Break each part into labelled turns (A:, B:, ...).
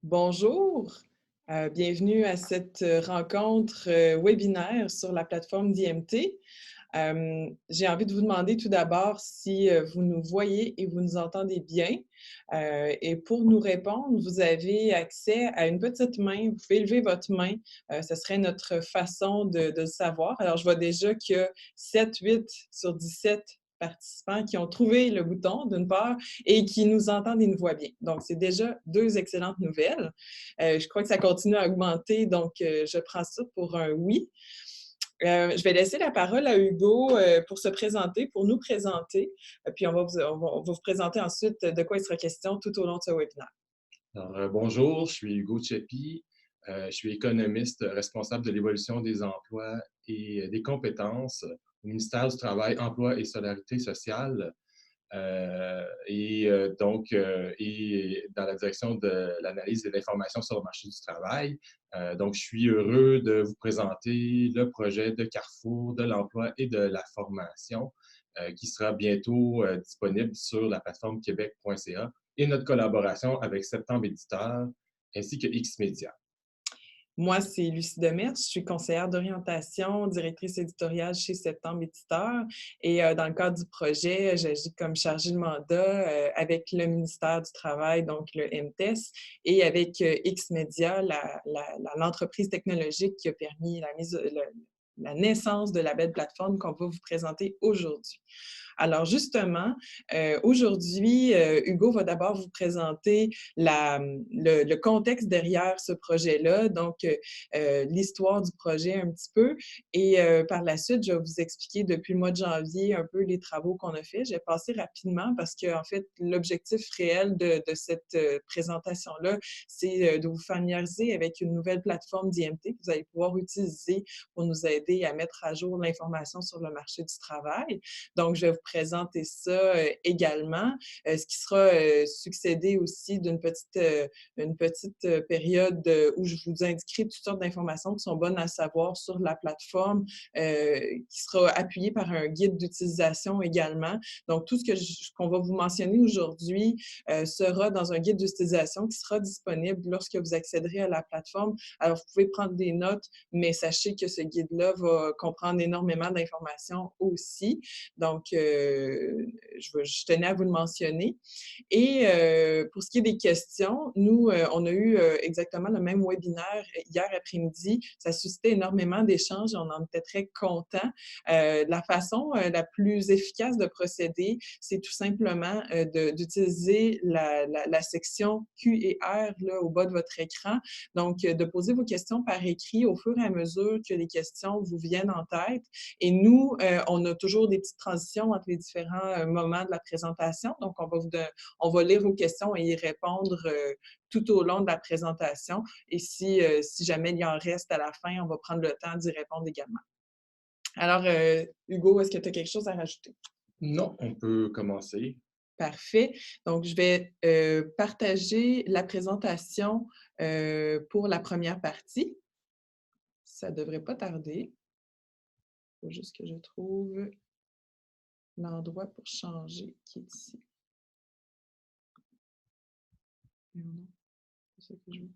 A: Bonjour, bienvenue à cette rencontre webinaire sur la plateforme d'IMT. J'ai envie de vous demander tout d'abord si vous nous voyez et vous nous entendez bien. Et pour nous répondre, vous avez accès à une petite main. Vous pouvez lever votre main. Ce serait notre façon de le savoir. Alors, je vois déjà qu'il y a 7, 8 sur 17 participants qui ont trouvé le bouton, d'une part, et qui nous entendent et nous voient bien. Donc, c'est déjà deux excellentes nouvelles. Je crois que ça continue à augmenter, donc je prends ça pour un oui. Je vais laisser la parole à Hugo pour se présenter, pour nous présenter, puis on va vous présenter ensuite de quoi il sera question tout au long de ce webinaire.
B: Alors, bonjour, je suis Hugo Tchepi. Je suis économiste responsable de l'évolution des emplois et des compétences au ministère du Travail, Emploi et Solidarité sociale. Et dans la direction de l'analyse et de l'information sur le marché du travail. Donc, je suis heureux de vous présenter le projet de Carrefour de l'emploi et de la formation qui sera bientôt disponible sur la plateforme québec.ca et notre collaboration avec Septembre Éditeur ainsi que X-Media.
A: Moi, c'est Lucie Demers, je suis conseillère d'orientation, directrice éditoriale chez Septembre Éditeur et dans le cadre du projet, j'agis comme chargée de mandat avec le ministère du Travail, donc le MTES, et avec X-Media, l'entreprise technologique qui a permis la naissance de la belle plateforme qu'on va vous présenter aujourd'hui. Alors justement, aujourd'hui, Hugo va d'abord vous présenter le contexte derrière ce projet-là, donc l'histoire du projet un petit peu. Et par la suite, je vais vous expliquer depuis le mois de janvier un peu les travaux qu'on a fait. Je vais passer rapidement parce que en fait, l'objectif réel de cette présentation-là, c'est de vous familiariser avec une nouvelle plateforme d'IMT que vous allez pouvoir utiliser pour nous aider à mettre à jour l'information sur le marché du travail. Donc, je vais vous présenter ça également, ce qui sera succédé aussi d'une petite période où je vous indiquerai toutes sortes d'informations qui sont bonnes à savoir sur la plateforme, qui sera appuyée par un guide d'utilisation également. Donc, tout ce qu'on va vous mentionner aujourd'hui sera dans un guide d'utilisation qui sera disponible lorsque vous accéderez à la plateforme. Alors, vous pouvez prendre des notes, mais sachez que ce guide-là va comprendre énormément d'informations aussi. Donc, je tenais à vous le mentionner. Et pour ce qui est des questions, nous, on a eu exactement le même webinaire hier après-midi. Ça suscitait énormément d'échanges et on en était très contents. La façon la plus efficace de procéder, c'est tout simplement d'utiliser la section Q et R là, au bas de votre écran. Donc, de poser vos questions par écrit au fur et à mesure que les questions vous viennent en tête. Et nous, on a toujours des petites transitions entre les différents moments de la présentation. Donc, on va lire vos questions et y répondre tout au long de la présentation. Et si jamais il y en reste à la fin, on va prendre le temps d'y répondre également. Alors, Hugo, est-ce que tu as quelque chose à rajouter?
B: Non, on peut commencer.
A: Parfait. Donc, je vais partager la présentation pour la première partie. Ça ne devrait pas tarder. Il faut juste que je trouve l'endroit pour changer qui est ici. C'est ça que je veux.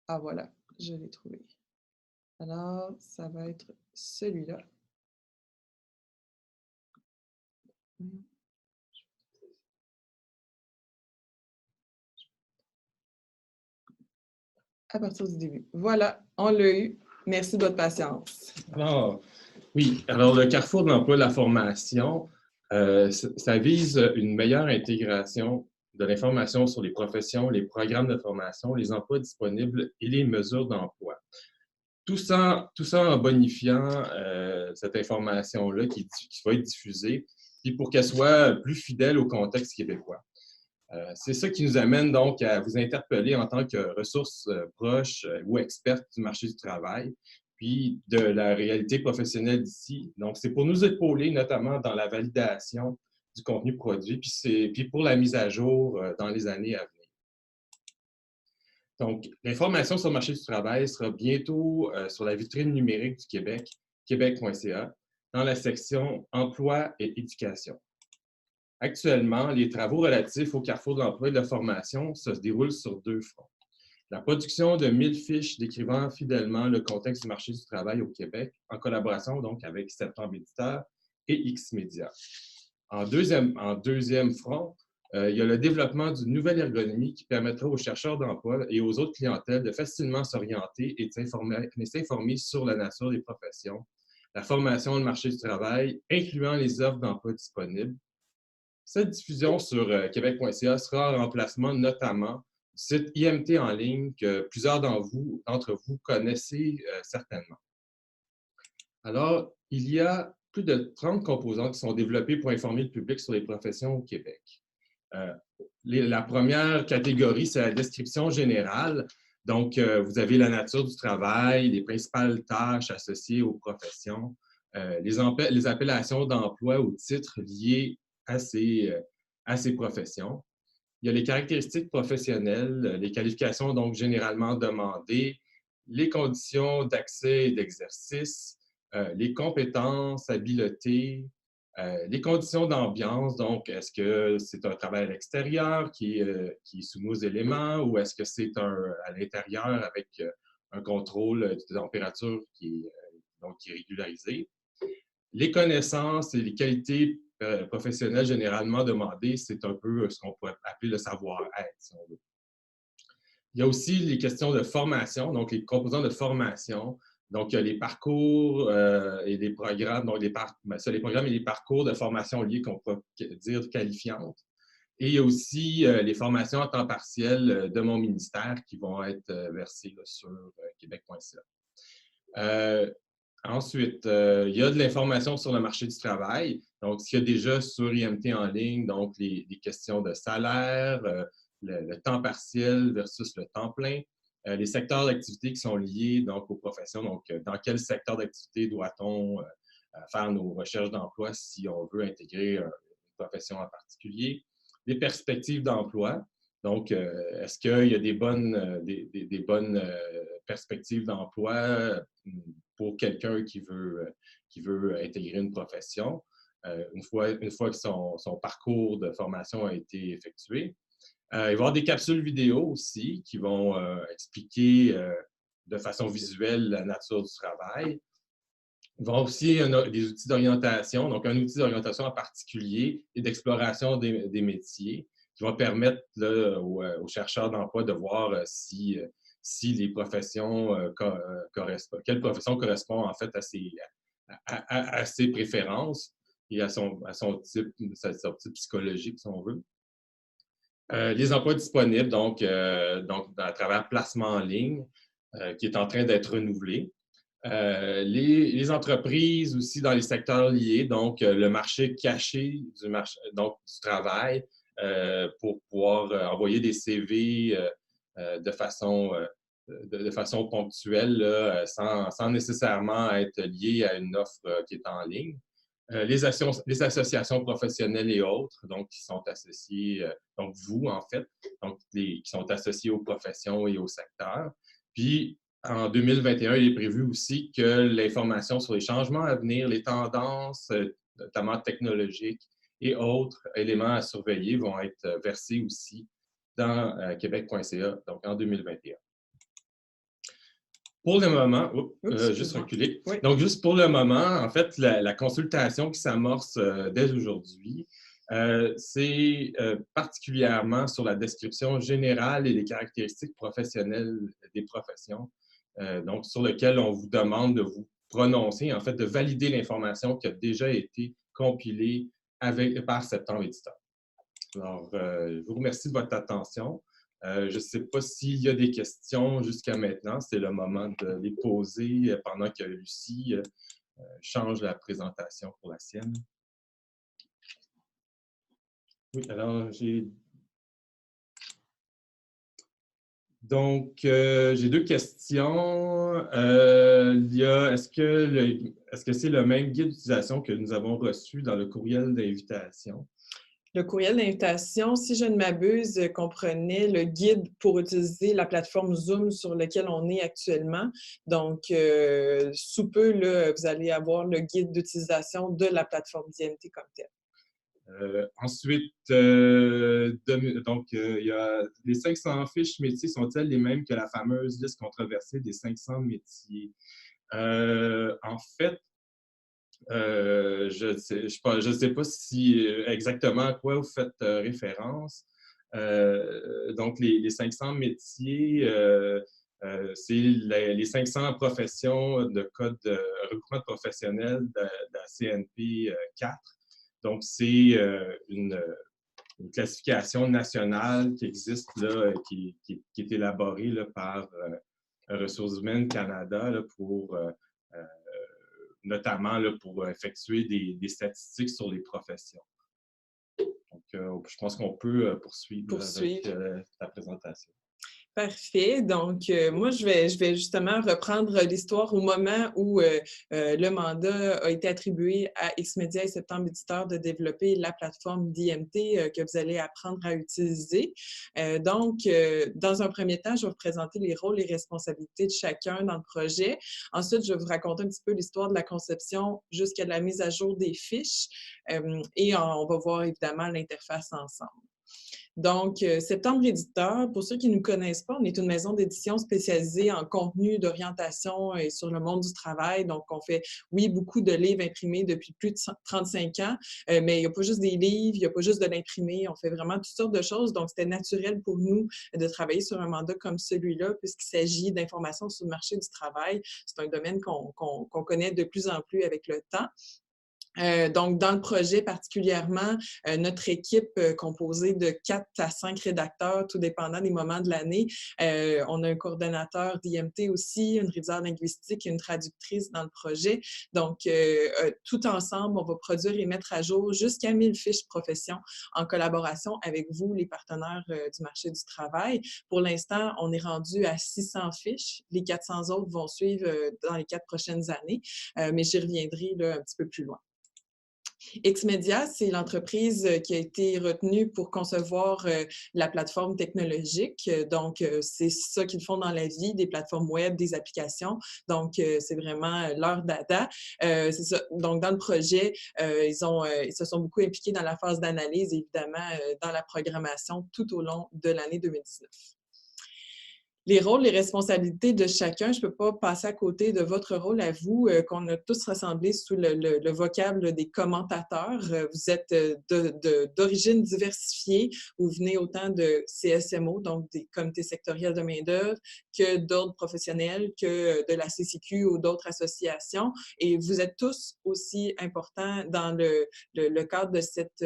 A: Ah voilà, je l'ai trouvé. Alors, ça va être celui-là. À partir du début. Voilà, on l'a eu. Merci de votre patience.
B: Alors, oui, alors le Carrefour de l'emploi et de la formation, ça vise une meilleure intégration de l'information sur les professions, les programmes de formation, les emplois disponibles et les mesures d'emploi. Tout ça en bonifiant cette information-là qui va être diffusée, puis pour qu'elle soit plus fidèle au contexte québécois. C'est ça qui nous amène donc à vous interpeller en tant que ressources proches ou expertes du marché du travail, puis de la réalité professionnelle d'ici. Donc, c'est pour nous épauler notamment dans la validation du contenu produit, puis pour la mise à jour dans les années à venir. Donc, l'information sur le marché du travail sera bientôt sur la vitrine numérique du Québec, québec.ca, dans la section Emploi et éducation. Actuellement, les travaux relatifs au Carrefour de l'emploi et de la formation se déroulent sur 2 fronts. La production de 1000 fiches décrivant fidèlement le contexte du marché du travail au Québec, en collaboration donc avec Septembre Éditeur et X-Media. En deuxième front, il y a le développement d'une nouvelle ergonomie qui permettra aux chercheurs d'emploi et aux autres clientèles de facilement s'orienter et de s'informer sur la nature des professions, la formation et le marché du travail, incluant les offres d'emploi disponibles. Cette diffusion sur québec.ca sera en remplacement notamment du site IMT en ligne que plusieurs d'entre vous connaissez certainement. Alors, il y a plus de 30 composants qui sont développés pour informer le public sur les professions au Québec. La première catégorie, c'est la description générale. Donc, vous avez la nature du travail, les principales tâches associées aux professions, les appellations d'emploi ou titres liés à ces professions. Il y a les caractéristiques professionnelles, les qualifications donc généralement demandées, les conditions d'accès et d'exercice, les compétences, habiletés, les conditions d'ambiance, donc est-ce que c'est un travail à l'extérieur qui est soumis aux éléments ou est-ce que c'est à l'intérieur avec un contrôle de température qui est régularisé? Les connaissances et les qualités professionnelles généralement demandées, c'est un peu ce qu'on pourrait appeler le savoir-être, si on veut. Il y a aussi les questions de formation, donc les composants de formation. Donc, il y a les parcours et les programmes, donc les programmes et les parcours de formation liés qu'on peut dire qualifiantes. Et il y a aussi les formations à temps partiel de mon ministère qui vont être versées là, sur québec.ca. Ensuite, il y a de l'information sur le marché du travail. Donc, ce qu'il y a déjà sur IMT en ligne, donc les questions de salaire, le temps partiel versus le temps plein, les secteurs d'activité qui sont liés donc, aux professions. Donc, dans quel secteur d'activité doit-on faire nos recherches d'emploi si on veut intégrer une profession en particulier? Les perspectives d'emploi. Donc, est-ce qu'il y a des bonnes perspectives d'emploi pour quelqu'un qui veut intégrer une profession une fois que son parcours de formation a été effectué? Il va y avoir des capsules vidéo aussi qui vont expliquer de façon visuelle la nature du travail. Il va y avoir aussi des outils d'orientation, donc un outil d'orientation en particulier et d'exploration des métiers qui va permettre là, aux chercheurs d'emploi de voir si les professions correspondent, quelle profession correspond en fait à ses préférences et à son type psychologique, si on veut. Les emplois disponibles, donc à travers placement en ligne, qui est en train d'être renouvelé. Les entreprises aussi dans les secteurs liés, donc le marché caché du travail pour pouvoir envoyer des CV de façon ponctuelle là, sans nécessairement être lié à une offre qui est en ligne. Les associations professionnelles et autres, donc qui sont associées, donc vous en fait, donc qui sont associés aux professions et aux secteurs. Puis en 2021, il est prévu aussi que l'information sur les changements à venir, les tendances, notamment technologiques et autres éléments à surveiller vont être versés aussi dans québec.ca, donc en 2021. Pour le moment, juste reculer. Oui. Donc, juste pour le moment, en fait, la consultation qui s'amorce dès aujourd'hui, c'est particulièrement sur la description générale et les caractéristiques professionnelles des professions, donc sur lequel on vous demande de vous prononcer, en fait, de valider l'information qui a déjà été compilée par Septembre Éditeur. Alors, je vous remercie de votre attention. Je ne sais pas s'il y a des questions jusqu'à maintenant. C'est le moment de les poser pendant que Lucie change la présentation pour la sienne. Oui, alors j'ai... Donc, j'ai deux questions. Est-ce que c'est le même guide d'utilisation que nous avons reçu dans le courriel d'invitation?
A: Le courriel d'invitation, si je ne m'abuse, comprenait le guide pour utiliser la plateforme Zoom sur laquelle on est actuellement. Donc, sous peu, là, vous allez avoir le guide d'utilisation de la plateforme d'IMT comme telle.
B: Ensuite, il y a les 500 fiches métiers sont-elles les mêmes que la fameuse liste controversée des 500 métiers? En fait, je ne sais pas si exactement à quoi vous faites référence. Donc, les 500 métiers, c'est les 500 professions de code de regroupement professionnel de la CNP 4. Donc, c'est une classification nationale qui existe, là, qui est élaborée là, par Ressources humaines Canada là, pour notamment là, pour effectuer des statistiques sur les professions. Donc, je pense qu'on peut poursuivre avec ta présentation.
A: Parfait. Donc, moi, je vais justement reprendre l'histoire au moment où le mandat a été attribué à Xmedia et Septembre Éditeur de développer la plateforme d'IMT que vous allez apprendre à utiliser. Donc, dans un premier temps, je vais vous présenter les rôles et responsabilités de chacun dans le projet. Ensuite, je vais vous raconter un petit peu l'histoire de la conception jusqu'à la mise à jour des fiches. Et on va voir évidemment l'interface ensemble. Donc, Septembre Éditeur, pour ceux qui ne nous connaissent pas, on est une maison d'édition spécialisée en contenu d'orientation et sur le monde du travail. Donc, on fait, oui, beaucoup de livres imprimés depuis plus de 35 ans, mais il n'y a pas juste des livres, il n'y a pas juste de l'imprimé, on fait vraiment toutes sortes de choses. Donc, c'était naturel pour nous de travailler sur un mandat comme celui-là, puisqu'il s'agit d'informations sur le marché du travail. C'est un domaine qu'on connaît de plus en plus avec le temps. Donc, dans le projet particulièrement, notre équipe composée de 4 à 5 rédacteurs, tout dépendant des moments de l'année. On a un coordonnateur d'IMT aussi, une réviseur linguistique et une traductrice dans le projet. Donc, tout ensemble, on va produire et mettre à jour jusqu'à 1000 fiches profession en collaboration avec vous, les partenaires du marché du travail. Pour l'instant, on est rendu à 600 fiches. Les 400 autres vont suivre dans les 4 prochaines années, mais j'y reviendrai là, un petit peu plus loin. Xmedia, c'est l'entreprise qui a été retenue pour concevoir la plateforme technologique. Donc, c'est ça qu'ils font dans la vie, des plateformes web, des applications. Donc, c'est vraiment leur dada. C'est ça. Donc, dans le projet, ils se sont beaucoup impliqués dans la phase d'analyse, évidemment, dans la programmation tout au long de l'année 2019. Les rôles, les responsabilités de chacun, je ne peux pas passer à côté de votre rôle à vous, qu'on a tous rassemblés sous le vocable des commentateurs. Vous êtes d'origine diversifiée, vous venez autant de CSMO, donc des comités sectoriels de main-d'œuvre, que d'ordres professionnels, que de la CCQ ou d'autres associations. Et vous êtes tous aussi importants dans le cadre de cette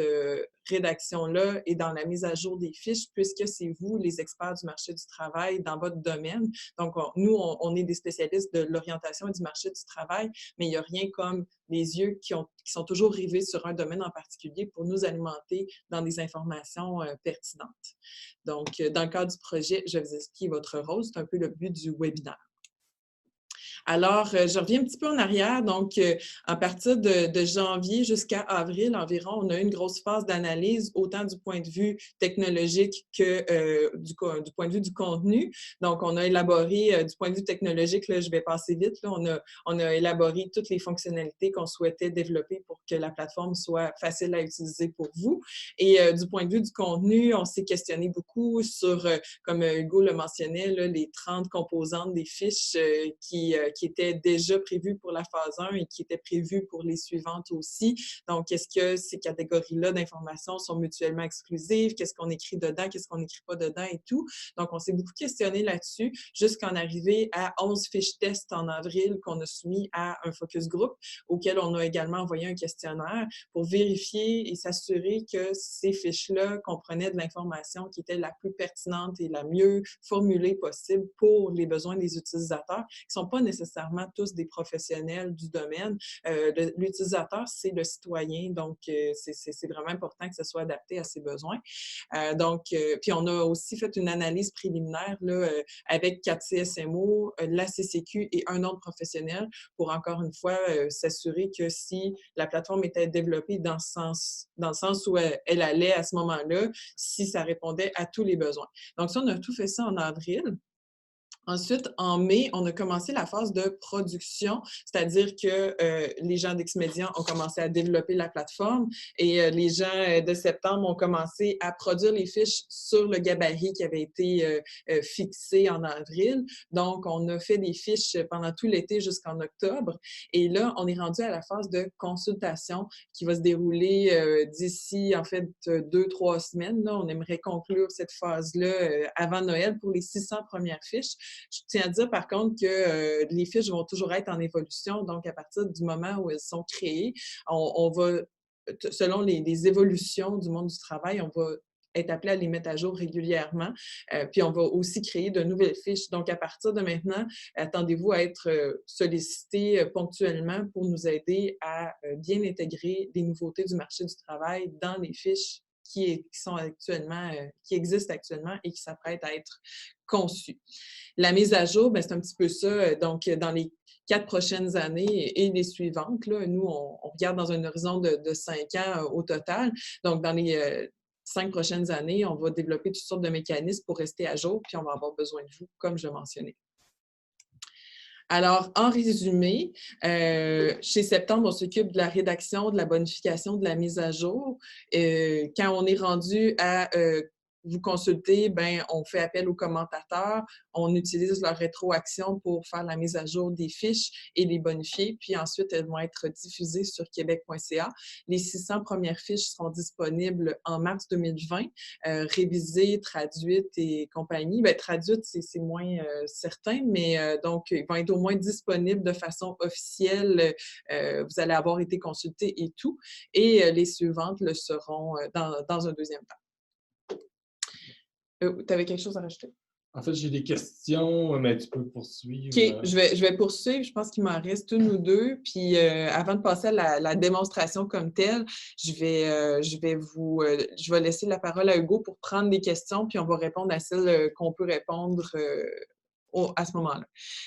A: rédaction-là et dans la mise à jour des fiches, puisque c'est vous, les experts du marché du travail, dans votre domaine. Donc, nous, on est des spécialistes de l'orientation et du marché du travail, mais il n'y a rien comme les yeux qui sont toujours rivés sur un domaine en particulier pour nous alimenter dans des informations pertinentes. Donc, dans le cadre du projet, je vais vous expliquer votre rôle. C'est un peu le but du webinaire. Alors, je reviens un petit peu en arrière. Donc, à partir de janvier jusqu'à avril environ, on a eu une grosse phase d'analyse, autant du point de vue technologique que du point de vue du contenu. Donc, on a élaboré, du point de vue technologique, là, je vais passer vite, là, on a élaboré toutes les fonctionnalités qu'on souhaitait développer pour que la plateforme soit facile à utiliser pour vous. Et du point de vue du contenu, on s'est questionné beaucoup sur, comme Hugo le mentionnait, là, les 30 composantes des fiches qui étaient déjà prévues pour la phase 1 et qui étaient prévues pour les suivantes aussi. Donc, est-ce que ces catégories-là d'informations sont mutuellement exclusives? Qu'est-ce qu'on écrit dedans? Qu'est-ce qu'on n'écrit pas dedans et tout? Donc, on s'est beaucoup questionné là-dessus jusqu'en arriver à 11 fiches tests en avril qu'on a soumis à un focus group auquel on a également envoyé un questionnaire pour vérifier et s'assurer que ces fiches-là comprenaient de l'information qui était la plus pertinente et la mieux formulée possible pour les besoins des utilisateurs, qui ne sont pas nécessairement tous des professionnels du domaine. L'utilisateur, c'est le citoyen, donc c'est vraiment important que ce soit adapté à ses besoins. Puis on a aussi fait une analyse préliminaire là, avec 4 CSMO, la CCQ et un autre professionnel pour, encore une fois, s'assurer que si la plateforme était développée dans le sens où elle allait à ce moment-là, si ça répondait à tous les besoins. Donc ça, on a tout fait ça en avril. Ensuite, en mai, on a commencé la phase de production, c'est-à-dire que les gens d'Exmédian ont commencé à développer la plateforme et les gens de septembre ont commencé à produire les fiches sur le gabarit qui avait été fixé en avril. Donc, on a fait des fiches pendant tout l'été jusqu'en octobre. Et là, on est rendu à la phase de consultation qui va se dérouler d'ici, en fait, 2-3 semaines. Là, on aimerait conclure cette phase-là avant Noël pour les 600 premières fiches. Je tiens à dire par contre que les fiches vont toujours être en évolution. Donc, à partir du moment où elles sont créées, on va, selon les évolutions du monde du travail, on va être appelé à les mettre à jour régulièrement. Puis, on va aussi créer de nouvelles fiches. Donc, à partir de maintenant, attendez-vous à être sollicité ponctuellement pour nous aider à bien intégrer les nouveautés du marché du travail dans les fiches qui sont actuellement, qui existent actuellement et qui s'apprêtent à être conçues. La mise à jour, c'est un petit peu ça. Donc, dans les 4 prochaines années et les suivantes, là, nous, on regarde dans un horizon de 5 ans au total. Donc, dans les 5 prochaines années, on va développer toutes sortes de mécanismes pour rester à jour, puis on va avoir besoin de vous, comme je le mentionnais. Alors, en résumé, chez Septembre, on s'occupe de la rédaction, de la bonification, de la mise à jour. Quand on est rendu à vous consulter, on fait appel aux commentateurs, on utilise leur rétroaction pour faire la mise à jour des fiches et les bonifier, puis ensuite, elles vont être diffusées sur québec.ca. Les 600 premières fiches seront disponibles en mars 2020, révisées, traduites et compagnie. Traduites, c'est moins certain, mais donc, ils vont être au moins disponibles de façon officielle. Vous allez avoir été consulté et tout. Et les suivantes le seront dans un deuxième temps. Tu avais quelque chose à rajouter?
B: En fait, j'ai des questions, mais tu peux poursuivre.
A: OK, je vais poursuivre. Je pense qu'il m'en reste une ou deux. Puis avant de passer à la démonstration comme telle, je vais laisser la parole à Hugo pour prendre des questions, puis on va répondre à celles qu'on peut répondre à ce moment-là.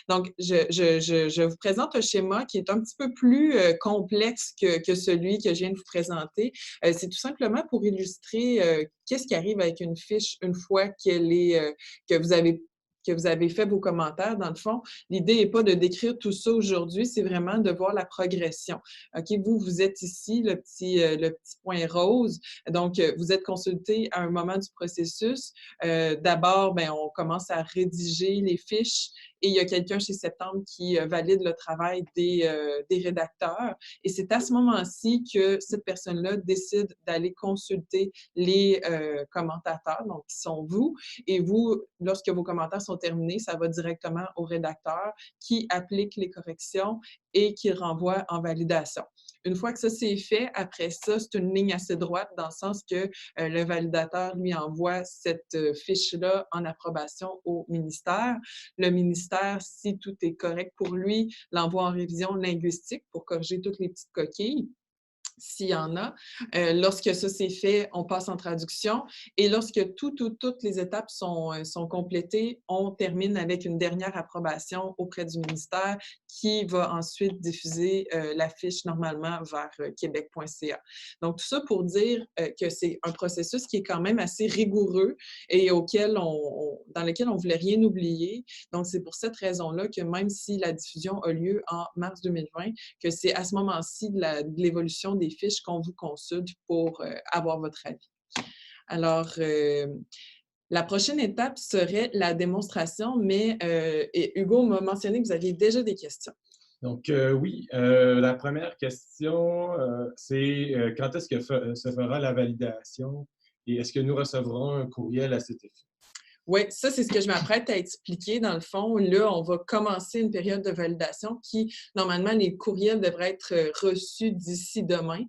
A: Donc, je vous présente un schéma qui est un petit peu plus complexe que celui que je viens de vous présenter. C'est tout simplement pour illustrer qu'est-ce qui arrive avec une fiche une fois qu'elle est, que vous avez fait vos commentaires. Dans le fond, l'idée n'est pas de décrire tout ça aujourd'hui, c'est vraiment de voir la progression. OK, vous êtes ici, le petit point rose. Donc, vous êtes consulté à un moment du processus. D'abord, on commence à rédiger les fiches et il y a quelqu'un chez Septembre qui valide le travail des rédacteurs. Et c'est à ce moment-ci que cette personne-là décide d'aller consulter les commentateurs, donc qui sont vous. Et vous, lorsque vos commentaires sont terminés, ça va directement au rédacteur qui applique les corrections et qui renvoie en validation. Une fois que ça c'est fait, après ça, c'est une ligne assez droite dans le sens que le validateur lui envoie cette fiche-là en approbation au ministère. Le ministère, si tout est correct pour lui, l'envoie en révision linguistique pour corriger toutes les petites coquilles, s'il y en a. Lorsque ça c'est fait, on passe en traduction. Et lorsque toutes les étapes sont complétées, on termine avec une dernière approbation auprès du ministère qui va ensuite diffuser la fiche normalement vers québec.ca. Donc, tout ça pour dire que c'est un processus qui est quand même assez rigoureux et dans lequel on ne voulait rien oublier. Donc, c'est pour cette raison-là que même si la diffusion a lieu en mars 2020, que c'est à ce moment-ci de l'évolution des fiches qu'on vous consulte pour avoir votre avis. Alors, la prochaine étape serait la démonstration, mais Hugo m'a mentionné que vous aviez déjà des questions.
B: Donc, oui, la première question, c'est quand est-ce que se fera la validation et est-ce que nous recevrons un courriel à cet effet?
A: Oui, ça, c'est ce que je m'apprête à expliquer. Dans le fond, là, on va commencer une période de validation qui, normalement, les courriels devraient être reçus d'ici demain.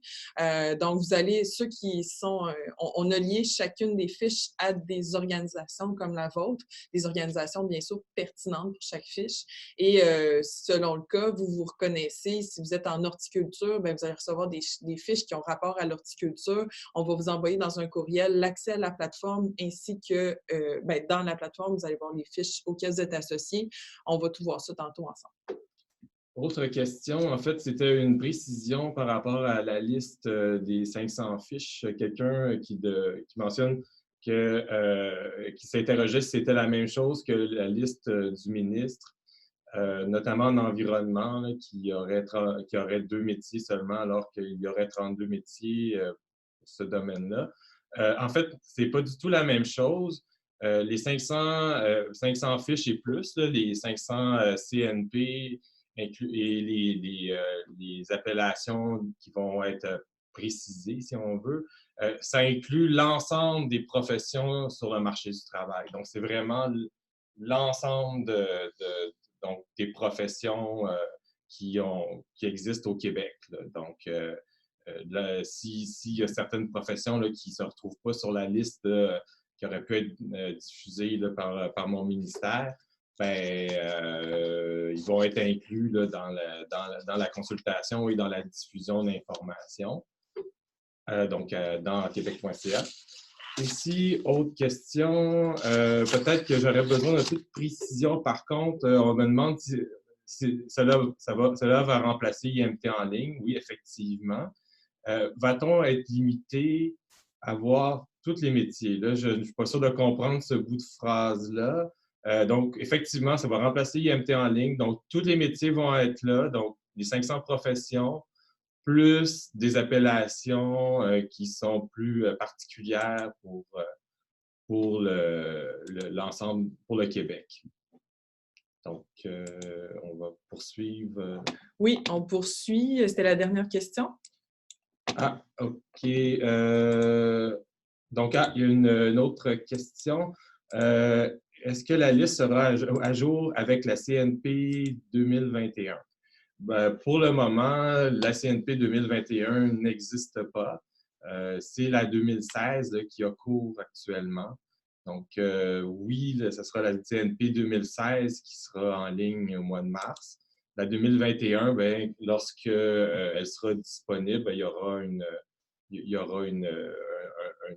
A: Donc, vous allez, ceux qui sont... on a lié chacune des fiches à des organisations comme la vôtre, des organisations, bien sûr, pertinentes pour chaque fiche. Et selon le cas, vous vous reconnaissez. Si vous êtes en horticulture, vous allez recevoir des fiches qui ont rapport à l'horticulture. On va vous envoyer dans un courriel l'accès à la plateforme ainsi que... dans la plateforme, vous allez voir les fiches auxquelles vous êtes associés. On va tout voir ça tantôt ensemble.
B: Autre question, en fait, c'était une précision par rapport à la liste des 500 fiches. Quelqu'un qui mentionne qui s'interrogeait si c'était la même chose que la liste du ministre, notamment en environnement, là, qui aurait 2 métiers seulement, alors qu'il y aurait 32 métiers pour ce domaine-là. En fait, c'est pas du tout la même chose. Les 500 fiches et plus, là, les 500 CNP et les appellations qui vont être précisées, si on veut, ça inclut l'ensemble des professions sur le marché du travail. Donc, c'est vraiment l'ensemble donc, des professions qui existent au Québec, là. Donc, s'il y a certaines professions là, qui ne se retrouvent pas sur la liste qui aurait pu être diffusée là, par mon ministère, ben, ils vont être inclus là, dans la consultation et dans la diffusion d'informations, donc dans québec.ca. Ici, autre question. Peut-être que j'aurais besoin d'un peu de précision. Par contre, on me demande si cela va remplacer IMT en ligne. Oui, effectivement. Va-t-on être limité à voir tous les métiers? Là, je ne suis pas sûr de comprendre ce bout de phrase-là. Donc, effectivement, ça va remplacer IMT en ligne. Donc, tous les métiers vont être là. Donc, les 500 professions, plus des appellations qui sont plus particulières pour l'ensemble, pour le Québec. Donc, on va poursuivre.
A: Oui, on poursuit. C'était la dernière question.
B: Ah, OK. Donc, il y a une autre question. Est-ce que la liste sera à jour avec la CNP 2021? Ben, pour le moment, la CNP 2021 n'existe pas. C'est la 2016 là, qui a cours actuellement. Donc, oui, ce sera la CNP 2016 qui sera en ligne au mois de mars. La 2021, ben, lorsque elle sera disponible, ben, il y aura une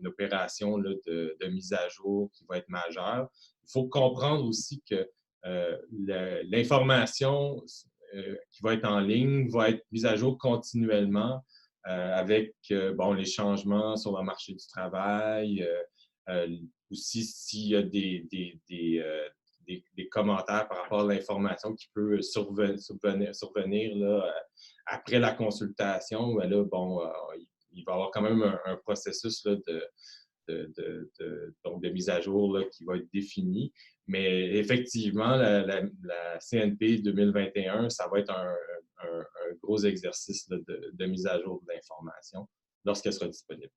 B: opération là, de mise à jour qui va être majeure. Il faut comprendre aussi que l'information qui va être en ligne va être mise à jour continuellement avec bon, les changements sur le marché du travail, aussi s'il y a des commentaires par rapport à l'information qui peut survenir là, après la consultation, ben là, bon, il va y avoir quand même un processus là, donc de mise à jour là, qui va être défini. Mais effectivement, la CNP 2021, ça va être un gros exercice là, de mise à jour de l'information lorsqu'elle sera disponible.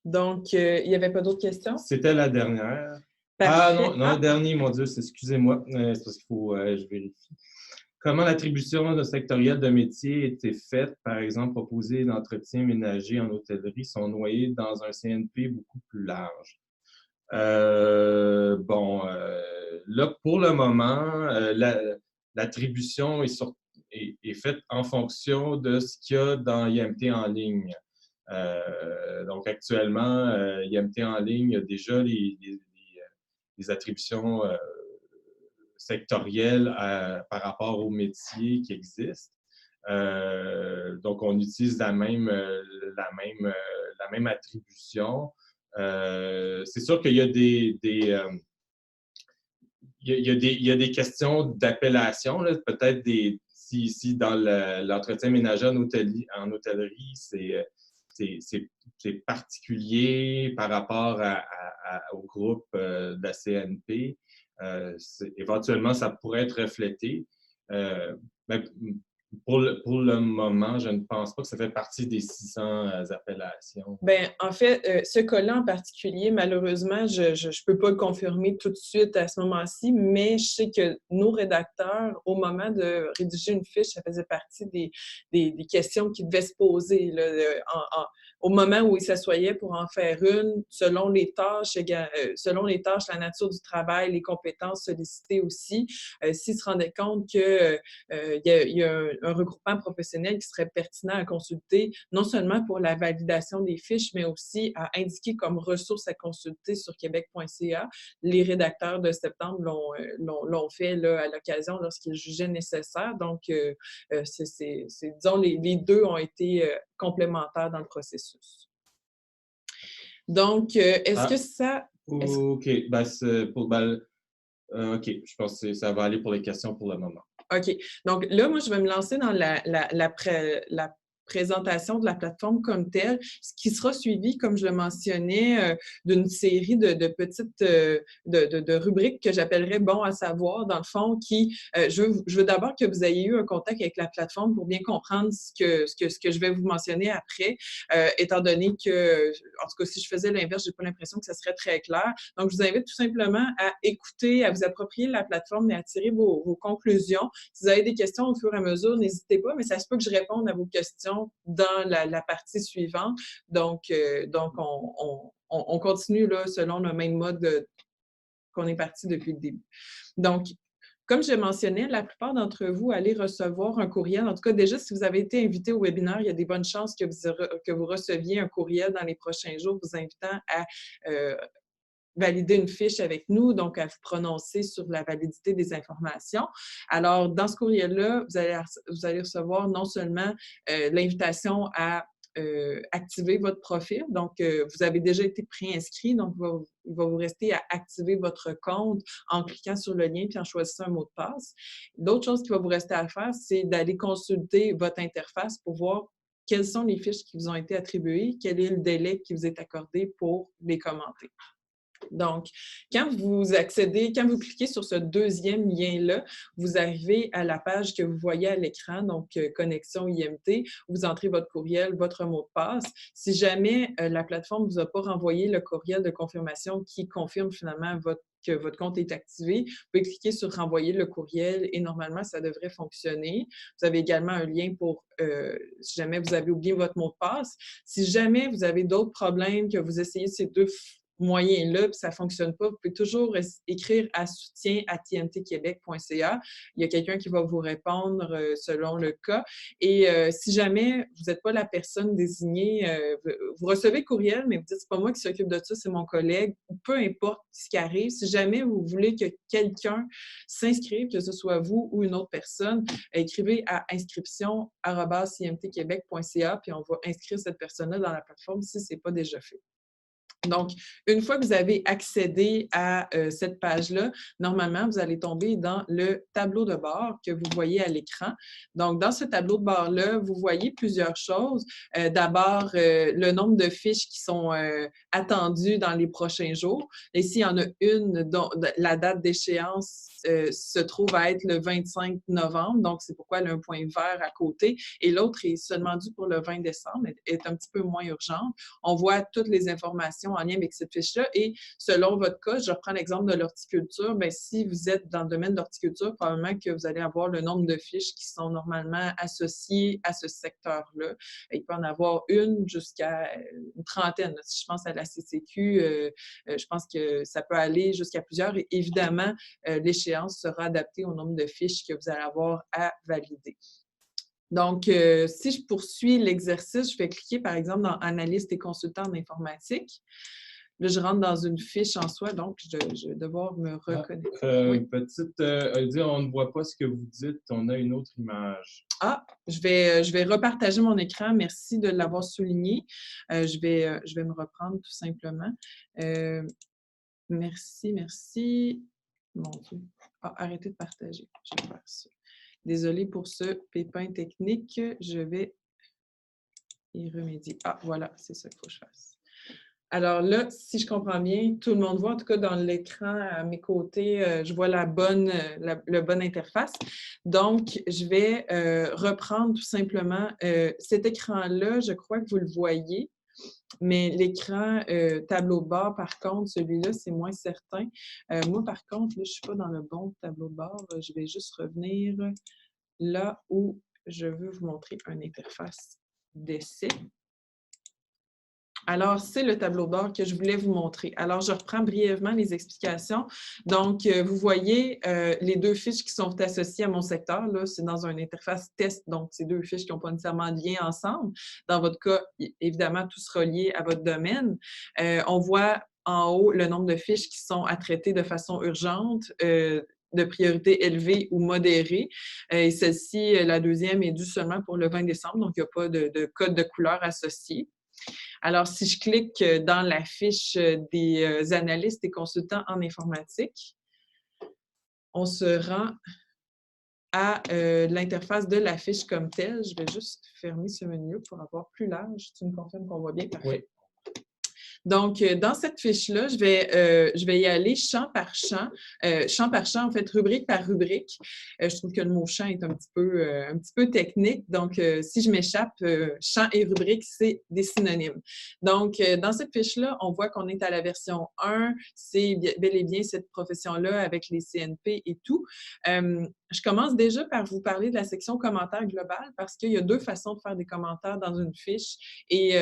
A: Donc, il n'y avait pas d'autres questions?
B: C'était la dernière.
A: Parfait.
B: Ah non, le dernier, mon Dieu, excusez-moi, c'est parce qu'il faut, je vérifie. Comment l'attribution sectorielle de métiers était faite, par exemple, proposées d'entretien ménager en hôtellerie sont noyées dans un CNP beaucoup plus large? Bon, là, pour le moment, l'attribution est faite en fonction de ce qu'il y a dans IMT en ligne. Donc, actuellement, IMT en ligne a déjà les attributions sectorielles par rapport aux métiers qui existent. Donc, on utilise la même attribution. C'est sûr qu'il y a il y a des questions d'appellation, peut-être si dans l'entretien ménager en hôtellerie, c'est particulier par rapport au groupe de la CNP. Éventuellement, ça pourrait être reflété. Mais pour le moment, je ne pense pas que ça fait partie des 600 appellations.
A: Bien, en fait, ce cas-là en particulier, malheureusement, je ne peux pas le confirmer tout de suite à ce moment-ci, mais je sais que nos rédacteurs, au moment de rédiger une fiche, ça faisait partie des questions qui devaient se poser là, au moment où ils s'assoyaient pour en faire une, selon les tâches, la nature du travail, les compétences sollicitées aussi. S'ils se rendaient compte qu'il y a un regroupement professionnel qui serait pertinent à consulter, non seulement pour la validation des fiches, mais aussi à indiquer comme ressources à consulter sur québec.ca. Les rédacteurs de septembre l'ont fait là, à l'occasion lorsqu'ils jugeaient nécessaire. Donc, disons, les deux ont été complémentaires dans le processus. Donc, est-ce que
B: Ah,
A: ça...
B: OK. Ben, OK, je pense que ça va aller pour les questions pour le moment.
A: OK. Donc là, moi, je vais me lancer dans la présentation de la plateforme comme telle, ce qui sera suivi, comme je le mentionnais, d'une série de petites de rubriques que j'appellerais bon à savoir, dans le fond, qui je veux d'abord que vous ayez eu un contact avec la plateforme pour bien comprendre ce que je vais vous mentionner après, étant donné que, en tout cas, si je faisais l'inverse, j'ai pas l'impression que ça serait très clair. Donc, je vous invite tout simplement à écouter, à vous approprier la plateforme et à tirer vos conclusions. Si vous avez des questions au fur et à mesure, n'hésitez pas, mais ça se peut que je réponde à vos questions dans la partie suivante. Donc on continue là, selon le même mode qu'on est parti depuis le début. Donc, comme je mentionnais, la plupart d'entre vous allez recevoir un courriel. En tout cas, déjà, si vous avez été invité au webinaire, il y a des bonnes chances que vous receviez un courriel dans les prochains jours vous invitant à valider une fiche avec nous, donc à vous prononcer sur la validité des informations. Alors, dans ce courriel-là, vous allez recevoir non seulement l'invitation à activer votre profil. Donc, vous avez déjà été préinscrit, donc il va vous rester à activer votre compte en cliquant sur le lien puis en choisissant un mot de passe. L'autre chose qui va vous rester à faire, c'est d'aller consulter votre interface pour voir quelles sont les fiches qui vous ont été attribuées, quel est le délai qui vous est accordé pour les commenter. Donc, quand vous cliquez sur ce deuxième lien-là, vous arrivez à la page que vous voyez à l'écran, donc connexion IMT, vous entrez votre courriel, votre mot de passe. Si jamais la plateforme ne vous a pas renvoyé le courriel de confirmation qui confirme finalement que votre compte est activé, vous pouvez cliquer sur « Renvoyer le courriel » et normalement, ça devrait fonctionner. Vous avez également un lien pour, si jamais vous avez oublié votre mot de passe. Si jamais vous avez d'autres problèmes, que vous essayez ces deux moyens-là, puis ça ne fonctionne pas, vous pouvez toujours écrire à soutien@imtquebec.ca. Il y a quelqu'un qui va vous répondre selon le cas. Et si jamais vous n'êtes pas la personne désignée, vous recevez le courriel, mais vous dites « c'est pas moi qui s'occupe de ça, c'est mon collègue », ou peu importe ce qui arrive, si jamais vous voulez que quelqu'un s'inscrive, que ce soit vous ou une autre personne, écrivez à inscription@imtquebec.ca, puis on va inscrire cette personne-là dans la plateforme si ce n'est pas déjà fait. Donc, une fois que vous avez accédé à cette page-là, normalement, vous allez tomber dans le tableau de bord que vous voyez à l'écran. Donc, dans ce tableau de bord-là, vous voyez plusieurs choses. D'abord, le nombre de fiches qui sont attendues dans les prochains jours. Ici, il y en a une dont la date d'échéance se trouve à être le 25 novembre, donc c'est pourquoi elle a un point vert à côté. Et l'autre est seulement due pour le 20 décembre, est un petit peu moins urgente. On voit toutes les informations en lien avec cette fiche-là. Et selon votre cas, je reprends l'exemple de l'horticulture, bien, si vous êtes dans le domaine de l'horticulture, probablement que vous allez avoir le nombre de fiches qui sont normalement associées à ce secteur-là. Il peut en avoir une jusqu'à une trentaine. Si je pense à la CCQ, je pense que ça peut aller jusqu'à plusieurs. Et évidemment, l'échéance sera adaptée au nombre de fiches que vous allez avoir à valider. Donc, si je poursuis l'exercice, je vais cliquer, par exemple, dans « Analyste et consultant en informatique ». Là, je rentre dans une fiche en soi, donc je vais devoir me reconnecter.
B: Oui. Petite, Heidi, on ne voit pas ce que vous dites. On a une autre image.
A: Ah, je vais repartager mon écran. Merci de l'avoir souligné. Je vais me reprendre tout simplement. Merci. Mon Dieu. Ah, arrêtez de partager. Je vais faire ça. Désolée pour ce pépin technique. Je vais y remédier. Ah, voilà, c'est ça qu'il faut que je fasse. Alors là, si je comprends bien, tout le monde voit, en tout cas dans l'écran à mes côtés, je vois la bonne interface. Donc, je vais reprendre tout simplement cet écran-là, je crois que vous le voyez, mais l'écran tableau de bord, par contre, celui-là, c'est moins certain. Moi, par contre, là, je ne suis pas dans le bon tableau de bord. Je vais juste revenir là où je veux vous montrer une interface d'essai. Alors, c'est le tableau de bord que je voulais vous montrer. Alors, je reprends brièvement les explications. Donc, vous voyez les deux fiches qui sont associées à mon secteur. Là, c'est dans une interface test, donc c'est deux fiches qui n'ont pas nécessairement de lien ensemble. Dans votre cas, évidemment, tout sera lié à votre domaine. On voit en haut le nombre de fiches qui sont à traiter de façon urgente, de priorité élevée ou modérée. Et celle-ci, la deuxième, est due seulement pour le 20 décembre, donc il n'y a pas de code de couleur associé. Alors, si je clique dans la fiche des analystes et consultants en informatique, on se rend à l'interface de la fiche comme telle. Je vais juste fermer ce menu pour avoir plus large. Tu me confirmes qu'on voit bien? Parfait.
B: Oui.
A: Donc, dans cette fiche-là, je vais y aller champ par champ, en fait, rubrique par rubrique. Je trouve que le mot champ est un petit peu technique. Donc, si je m'échappe, champ et rubrique, c'est des synonymes. Donc, dans cette fiche-là, on voit qu'on est à la version 1. C'est bel et bien cette profession-là avec les CNP et tout. Je commence déjà par vous parler de la section commentaires global parce qu'il y a 2 façons de faire des commentaires dans une fiche. Et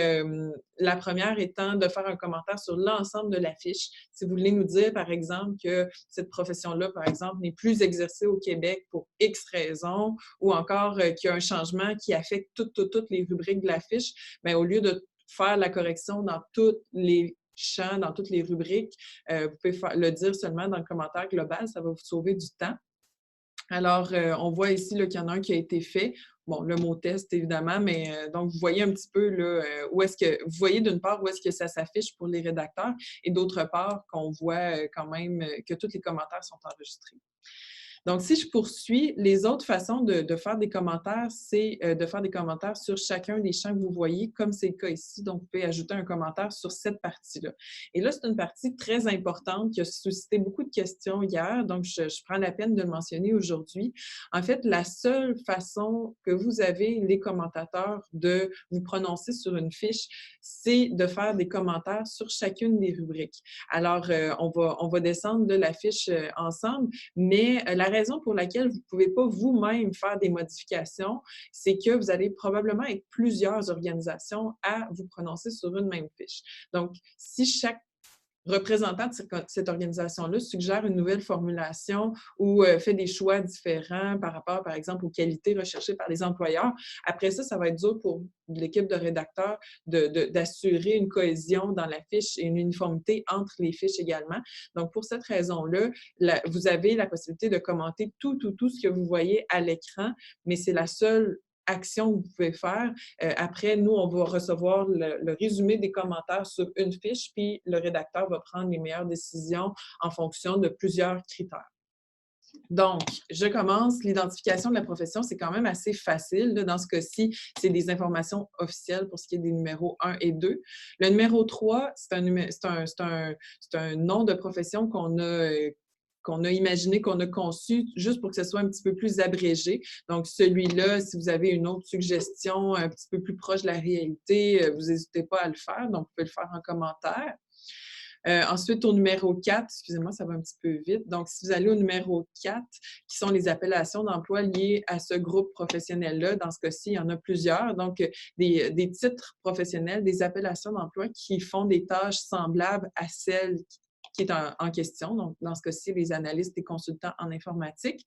A: la première étant de faire un commentaire sur l'ensemble de la fiche. Si vous voulez nous dire, par exemple, que cette profession-là, par exemple, n'est plus exercée au Québec pour X raisons, ou encore qu'il y a un changement qui affecte toutes les rubriques de la fiche, bien, au lieu de faire la correction dans toutes les champs, dans toutes les rubriques, vous pouvez le dire seulement dans le commentaire global, ça va vous sauver du temps. Alors, on voit ici qu'il y en a un qui a été fait. Bon, le mot test, évidemment, mais donc, vous voyez un petit peu là, où est-ce que, vous voyez d'une part où est-ce que ça s'affiche pour les rédacteurs et d'autre part qu'on voit quand même que tous les commentaires sont enregistrés. Donc, si je poursuis, les autres façons de faire des commentaires, c'est de faire des commentaires sur chacun des champs que vous voyez, comme c'est le cas ici. Donc, vous pouvez ajouter un commentaire sur cette partie-là. Et là, c'est une partie très importante qui a suscité beaucoup de questions hier, donc je prends la peine de le mentionner aujourd'hui. En fait, la seule façon que vous avez, les commentateurs, de vous prononcer sur une fiche, c'est de faire des commentaires sur chacune des rubriques. Alors, on va descendre de la fiche ensemble, mais la raison pour laquelle vous ne pouvez pas vous-même faire des modifications, c'est que vous allez probablement être plusieurs organisations à vous prononcer sur une même fiche. Donc, si chaque représentant de cette organisation-là suggère une nouvelle formulation ou fait des choix différents par rapport, par exemple, aux qualités recherchées par les employeurs. Après ça, ça va être dur pour l'équipe de rédacteurs d'assurer une cohésion dans la fiche et une uniformité entre les fiches également. Donc, pour cette raison-là, vous avez la possibilité de commenter tout ce que vous voyez à l'écran, mais c'est la seule action que vous pouvez faire. Après, nous, on va recevoir le résumé des commentaires sur une fiche, puis le rédacteur va prendre les meilleures décisions en fonction de plusieurs critères. Donc, je commence. L'identification de la profession, c'est quand même assez facile. Là, dans ce cas-ci, c'est des informations officielles pour ce qui est des numéros 1 et 2. Le numéro 3, c'est un nom de profession qu'on a imaginé, qu'on a conçu, juste pour que ce soit un petit peu plus abrégé. Donc, celui-là, si vous avez une autre suggestion un petit peu plus proche de la réalité, vous n'hésitez pas à le faire. Donc, vous pouvez le faire en commentaire. Ensuite, au numéro 4, excusez-moi, ça va un petit peu vite. Donc, si vous allez au numéro 4, qui sont les appellations d'emploi liées à ce groupe professionnel-là, dans ce cas-ci, il y en a plusieurs. Donc, des titres professionnels, des appellations d'emploi qui font des tâches semblables à celles qui est en question. Donc, dans ce cas-ci, les analystes et consultants en informatique.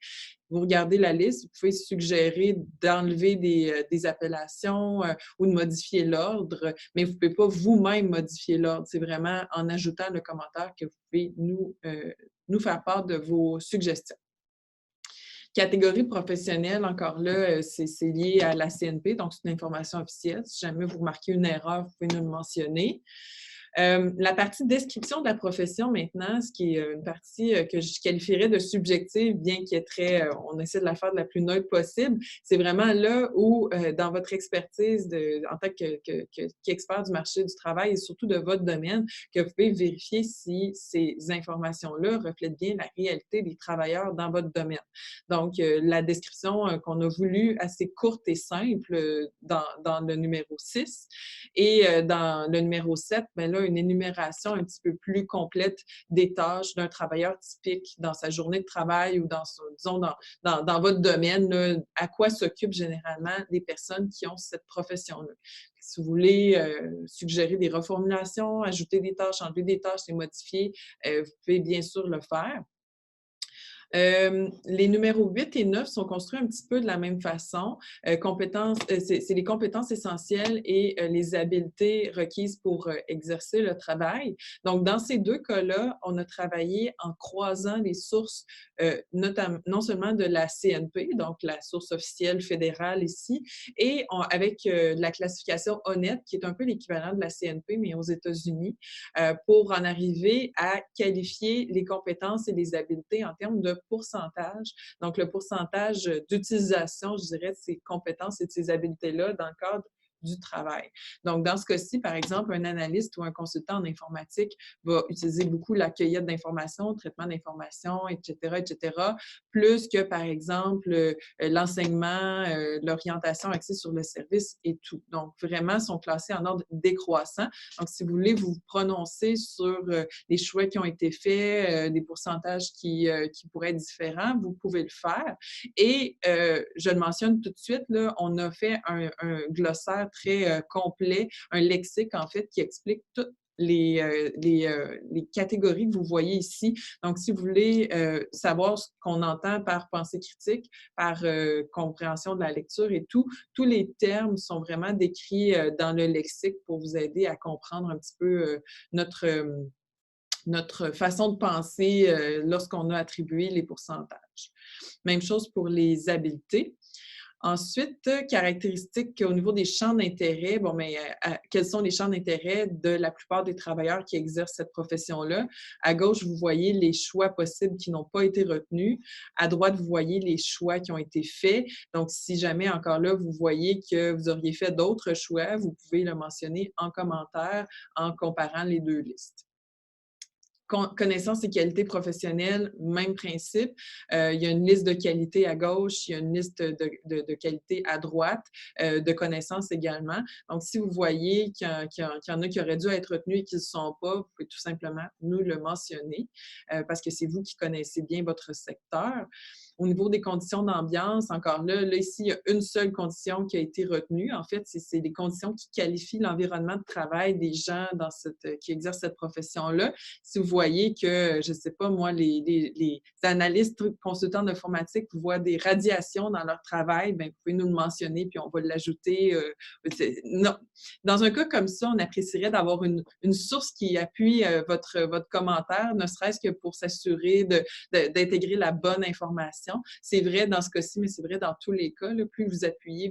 A: Vous regardez la liste, vous pouvez suggérer d'enlever des appellations ou de modifier l'ordre, mais vous ne pouvez pas vous-même modifier l'ordre. C'est vraiment en ajoutant le commentaire que vous pouvez nous faire part de vos suggestions. Catégorie professionnelle, encore là, c'est lié à la CNP, donc c'est une information officielle. Si jamais vous remarquez une erreur, vous pouvez nous le mentionner. La partie description de la profession maintenant, ce qui est une partie que je qualifierais de subjective, bien qu'il est on essaie de la faire de la plus neutre possible, c'est vraiment là où, dans votre expertise en tant qu'expert du marché du travail et surtout de votre domaine, que vous pouvez vérifier si ces informations-là reflètent bien la réalité des travailleurs dans votre domaine. Donc, la description qu'on a voulu assez courte et simple dans le numéro 6 et dans le numéro 7, bien là, une énumération un petit peu plus complète des tâches d'un travailleur typique dans sa journée de travail ou disons, dans votre domaine, là, à quoi s'occupent généralement les personnes qui ont cette profession-là. Si vous voulez suggérer des reformulations, ajouter des tâches, enlever des tâches, les modifier, vous pouvez bien sûr le faire. Les numéros 8 et 9 sont construits un petit peu de la même façon. C'est les compétences essentielles et les habiletés requises pour exercer le travail. Donc, dans ces deux cas-là, on a travaillé en croisant les sources, non seulement de la CNP, donc la source officielle fédérale ici, et avec la classification honnête, qui est un peu l'équivalent de la CNP, mais aux États-Unis, pour en arriver à qualifier les compétences et les habiletés en termes de pourcentage. Donc, le pourcentage d'utilisation, je dirais, de ces compétences et de ces habiletés-là dans le cadre du travail. Donc, dans ce cas-ci, par exemple, un analyste ou un consultant en informatique va utiliser beaucoup la cueillette d'informations, le traitement d'informations, etc., plus que, par exemple, l'enseignement, l'orientation axée sur le service et tout. Donc, vraiment, sont classés en ordre décroissant. Donc, si vous voulez vous prononcer sur les choix qui ont été faits, des pourcentages qui pourraient être différents, vous pouvez le faire. Et je le mentionne tout de suite, là, on a fait un glossaire très complet, un lexique, en fait, qui explique toutes les catégories que vous voyez ici. Donc, si vous voulez savoir ce qu'on entend par pensée critique, par compréhension de la lecture et tout, tous les termes sont vraiment décrits dans le lexique pour vous aider à comprendre un petit peu notre façon de penser lorsqu'on a attribué les pourcentages. Même chose pour les habiletés. Ensuite, caractéristiques au niveau des champs d'intérêt. Bon, mais quels sont les champs d'intérêt de la plupart des travailleurs qui exercent cette profession-là? À gauche, vous voyez les choix possibles qui n'ont pas été retenus. À droite, vous voyez les choix qui ont été faits. Donc, si jamais encore là, vous voyez que vous auriez fait d'autres choix, vous pouvez le mentionner en commentaire en comparant les deux listes. Connaissances et qualités professionnelles, même principe. Il y a une liste de qualités à gauche, il y a une liste de qualités à droite, de connaissances également. Donc, si vous voyez qu'il y en a qui auraient dû être retenus et qui ne le sont pas, vous pouvez tout simplement nous le mentionner parce que c'est vous qui connaissez bien votre secteur. Au niveau des conditions d'ambiance, encore là, ici, il y a une seule condition qui a été retenue. En fait, c'est les conditions qui qualifient l'environnement de travail des gens qui exercent cette profession-là. Si vous voyez que, je ne sais pas, moi, les analystes consultants d'informatique voient des radiations dans leur travail, bien, vous pouvez nous le mentionner, puis on va l'ajouter. Non. Dans un cas comme ça, on apprécierait d'avoir une source qui appuie votre commentaire, ne serait-ce que pour s'assurer d'intégrer la bonne information. C'est vrai dans ce cas-ci, mais c'est vrai dans tous les cas. Là, plus vous appuyez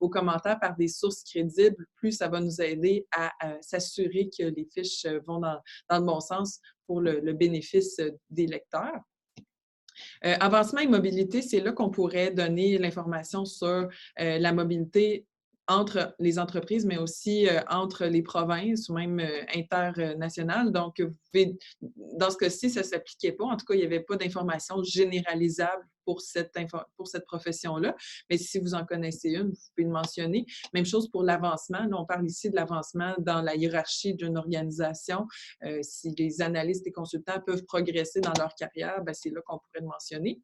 A: vos commentaires par des sources crédibles, plus ça va nous aider à s'assurer que les fiches vont dans le bon sens pour le bénéfice des lecteurs. Avancement et mobilité, c'est là qu'on pourrait donner l'information sur la mobilité entre les entreprises, mais aussi entre les provinces ou même internationales. Donc, vous pouvez, dans ce cas-ci, ça ne s'appliquait pas. En tout cas, il n'y avait pas d'information généralisable pour cette profession-là. Mais si vous en connaissez une, vous pouvez le mentionner. Même chose pour l'avancement. Là, on parle ici de l'avancement dans la hiérarchie d'une organisation. Si les analystes et consultants peuvent progresser dans leur carrière, bien, c'est là qu'on pourrait le mentionner.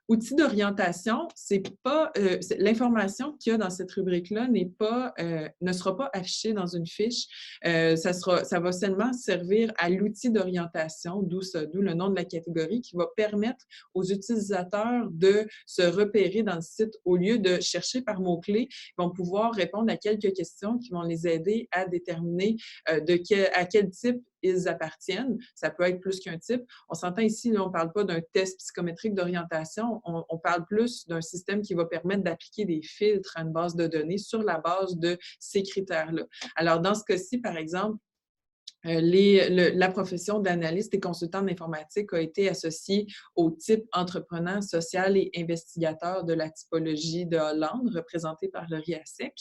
A: Outils d'orientation, c'est pas l'information qu'il y a dans cette rubrique-là ne sera pas affichée dans une fiche. Ça va seulement servir à l'outil d'orientation, d'où le nom de la catégorie, qui va permettre aux utilisateurs de se repérer dans le site au lieu de chercher par mots-clés. Ils vont pouvoir répondre à quelques questions qui vont les aider à déterminer à quel type ils appartiennent. Ça peut être plus qu'un type. On s'entend ici, là, on ne parle pas d'un test psychométrique d'orientation, on parle plus d'un système qui va permettre d'appliquer des filtres à une base de données sur la base de ces critères-là. Alors, dans ce cas-ci, par exemple, la profession d'analyste et consultant d'informatique a été associée au type entrepreneur, social et investigateur de la typologie de Hollande, représenté par le RIASEC,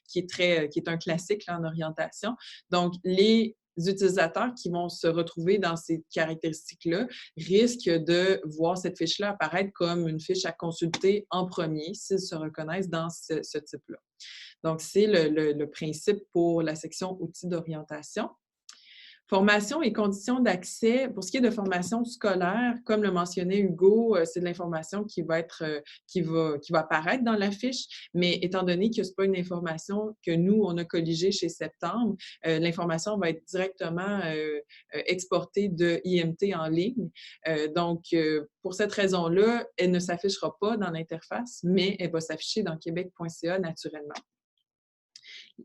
A: qui est un classique là, en orientation. Donc, les utilisateurs qui vont se retrouver dans ces caractéristiques-là risquent de voir cette fiche-là apparaître comme une fiche à consulter en premier s'ils se reconnaissent dans ce type-là. Donc, c'est le principe pour la section outils d'orientation. Formation et conditions d'accès. Pour ce qui est de formation scolaire, comme le mentionnait Hugo, c'est de l'information qui va être, qui va apparaître dans la fiche, mais étant donné que ce n'est pas une information que nous, on a colligée chez Septembre, l'information va être directement exportée de IMT en ligne. Donc, pour cette raison-là, elle ne s'affichera pas dans l'interface, mais elle va s'afficher dans québec.ca naturellement.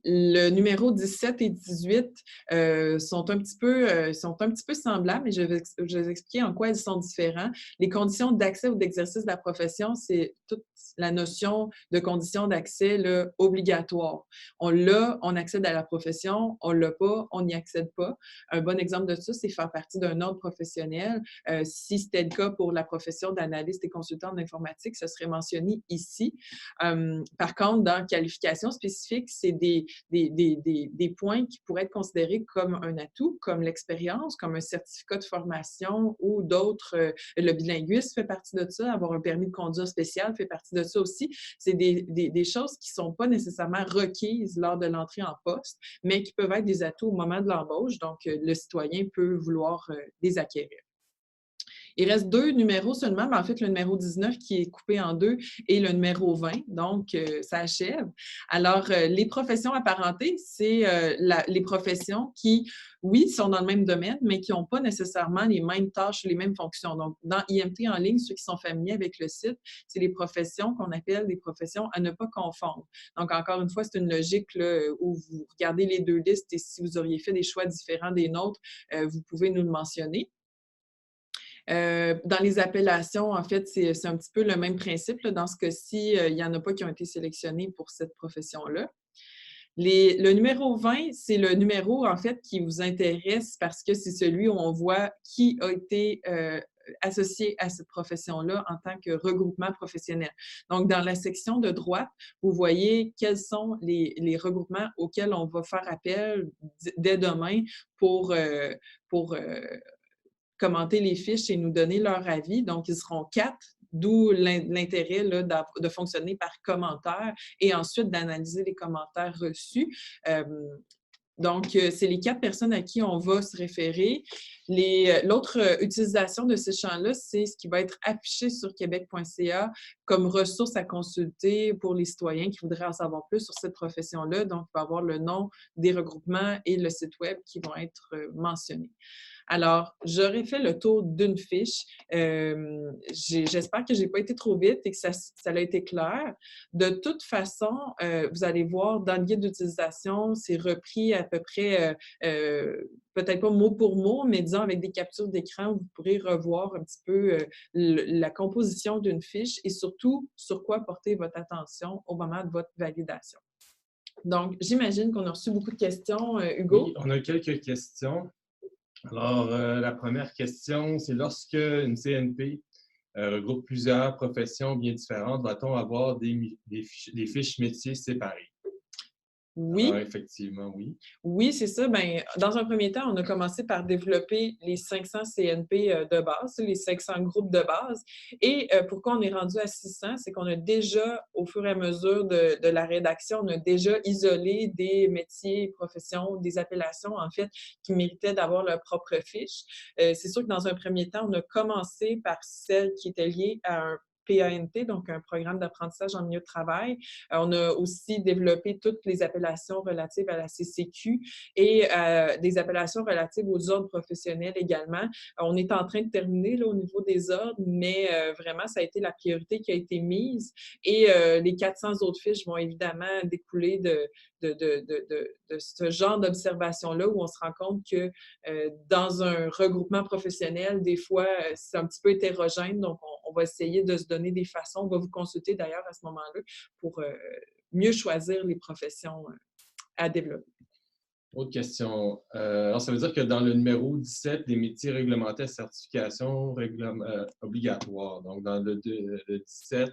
A: Le numéro 17 et 18 sont un petit peu semblables, mais je vais vous expliquer en quoi ils sont différents. Les conditions d'accès ou d'exercice de la profession, c'est toute la notion de conditions d'accès obligatoire. On l'a, on accède à la profession, on l'a pas, on n'y accède pas. Un bon exemple de ça, c'est faire partie d'un ordre professionnel. Si c'était le cas pour la profession d'analyste et consultant en informatique, ce serait mentionné ici. Par contre, dans qualification spécifique, c'est des points qui pourraient être considérés comme un atout, comme l'expérience, comme un certificat de formation ou d'autres. Le bilinguisme fait partie de ça, avoir un permis de conduire spécial fait partie de ça aussi. C'est des choses qui ne sont pas nécessairement requises lors de l'entrée en poste, mais qui peuvent être des atouts au moment de l'embauche. Donc, le citoyen peut vouloir les acquérir. Il reste 2 numéros seulement, mais en fait, le numéro 19 qui est coupé en 2 et le numéro 20, donc ça achève. Alors, les professions apparentées, c'est les professions qui, oui, sont dans le même domaine, mais qui n'ont pas nécessairement les mêmes tâches, les mêmes fonctions. Donc, dans IMT en ligne, ceux qui sont familiers avec le site, c'est les professions qu'on appelle des professions à ne pas confondre. Donc, encore une fois, c'est une logique là, où vous regardez les 2 listes et si vous auriez fait des choix différents des nôtres, vous pouvez nous le mentionner. Dans les appellations, en fait, c'est un petit peu le même principe. Là. Dans ce cas-ci, il n'y en a pas qui ont été sélectionnés pour cette profession-là. Le numéro 20, c'est le numéro, en fait, qui vous intéresse parce que c'est celui où on voit qui a été associé à cette profession-là en tant que regroupement professionnel. Donc, dans la section de droite, vous voyez quels sont les regroupements auxquels on va faire appel dès demain pour commenter les fiches et nous donner leur avis. Donc, ils seront 4, d'où l'intérêt de fonctionner par commentaire et ensuite d'analyser les commentaires reçus. Donc, c'est les 4 personnes à qui on va se référer. L'autre utilisation de ces champs-là, c'est ce qui va être affiché sur québec.ca comme ressource à consulter pour les citoyens qui voudraient en savoir plus sur cette profession-là. Donc, il va y avoir le nom des regroupements et le site web qui vont être mentionnés. Alors, j'aurais fait le tour d'une fiche. J'espère que je n'ai pas été trop vite et que ça a été clair. De toute façon, vous allez voir, dans le guide d'utilisation, c'est repris à peu près, peut-être pas mot pour mot, mais disons avec des captures d'écran, vous pourrez revoir un petit peu la composition d'une fiche et surtout sur quoi porter votre attention au moment de votre validation. Donc, j'imagine qu'on a reçu beaucoup de questions. Hugo?
B: Oui, on a quelques questions. Alors, la première question, c'est lorsque une CNP regroupe plusieurs professions bien différentes, va-t-on avoir des fiches métiers séparées?
A: Oui.
B: Alors, effectivement, oui.
A: Oui, c'est ça. Bien, dans un premier temps, on a commencé par développer les 500 CNP de base, les 500 groupes de base. Et pourquoi on est rendu à 600? C'est qu'on a déjà, au fur et à mesure de la rédaction, on a déjà isolé des métiers, professions, des appellations, en fait, qui méritaient d'avoir leur propre fiche. C'est sûr que dans un premier temps, on a commencé par celle qui était liée à un PANT, donc un programme d'apprentissage en milieu de travail. On a aussi développé toutes les appellations relatives à la CCQ et des appellations relatives aux ordres professionnels également. On est en train de terminer là, au niveau des ordres, mais vraiment, ça a été la priorité qui a été mise et les 400 autres fiches vont évidemment découler de ce genre d'observation-là où on se rend compte que dans un regroupement professionnel, des fois, c'est un petit peu hétérogène, donc on va essayer de se donner des façons. On va vous consulter d'ailleurs à ce moment-là pour mieux choisir les professions à développer.
B: Autre question. Alors, ça veut dire que dans le numéro 17, des métiers réglementés à certification obligatoire. Donc, dans le 17,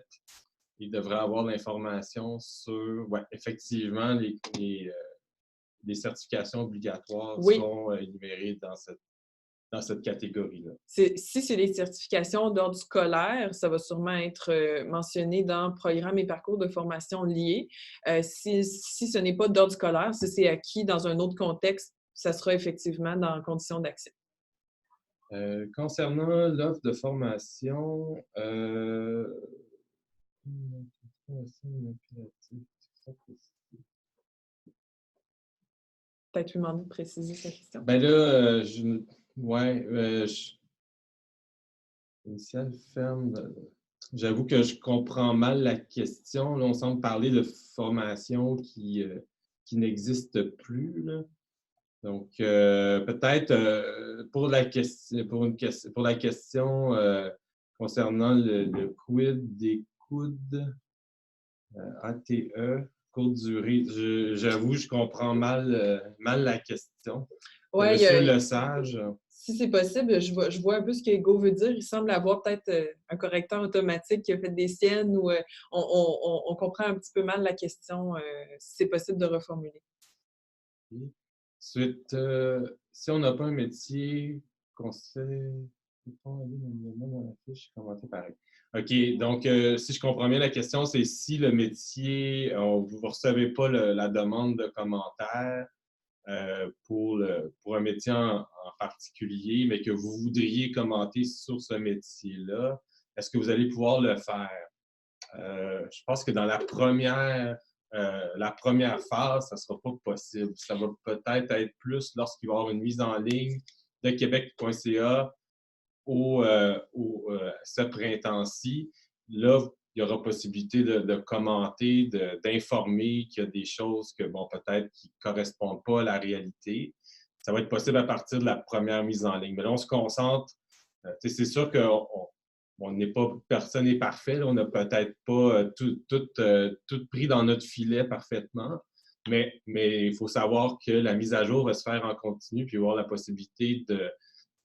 B: il devrait avoir l'information sur, ouais, effectivement, les certifications obligatoires seront énumérées dans cette catégorie-là.
A: Si c'est des certifications d'ordre scolaire, ça va sûrement être mentionné dans programme et parcours de formation liés. Si ce n'est pas d'ordre scolaire, si c'est acquis dans un autre contexte, ça sera effectivement dans conditions d'accès.
B: Concernant l'offre de formation,
A: Peut-être lui demander de préciser sa question.
B: ben là, ouais, initiale ferme. J'avoue que je comprends mal la question. Là, on semble parler de formation qui n'existe plus, là. Donc, peut-être pour la question concernant le quid des coudes ATE, courte durée, j'avoue, je comprends mal la question.
A: Ouais,
B: Monsieur Lesage.
A: si c'est possible, je vois un peu ce que Hugo veut dire. Il semble avoir peut-être un correcteur automatique qui a fait des siennes ou on comprend un petit peu mal la question, si c'est possible de reformuler.
B: Ensuite, si on n'a pas un métier, conseil, aller dans la fiche, commenter pareil. OK, donc si je comprends bien la question, c'est si le métier, vous ne recevez pas la demande de commentaire pour un métier en particulier, mais que vous voudriez commenter sur ce métier-là, est-ce que vous allez pouvoir le faire? Je pense que dans la première phase, ça ne sera pas possible. Ça va peut-être être plus lorsqu'il va y avoir une mise en ligne de québec.ca ce printemps-ci. Là, il y aura possibilité de commenter, d'informer qu'il y a des choses que, bon, peut-être qui ne correspondent pas à la réalité. Ça va être possible à partir de la première mise en ligne. Mais là, on se concentre. C'est sûr que personne n'est parfait. Là. On n'a peut-être pas tout pris dans notre filet parfaitement. Mais il faut savoir que la mise à jour va se faire en continu puis avoir la possibilité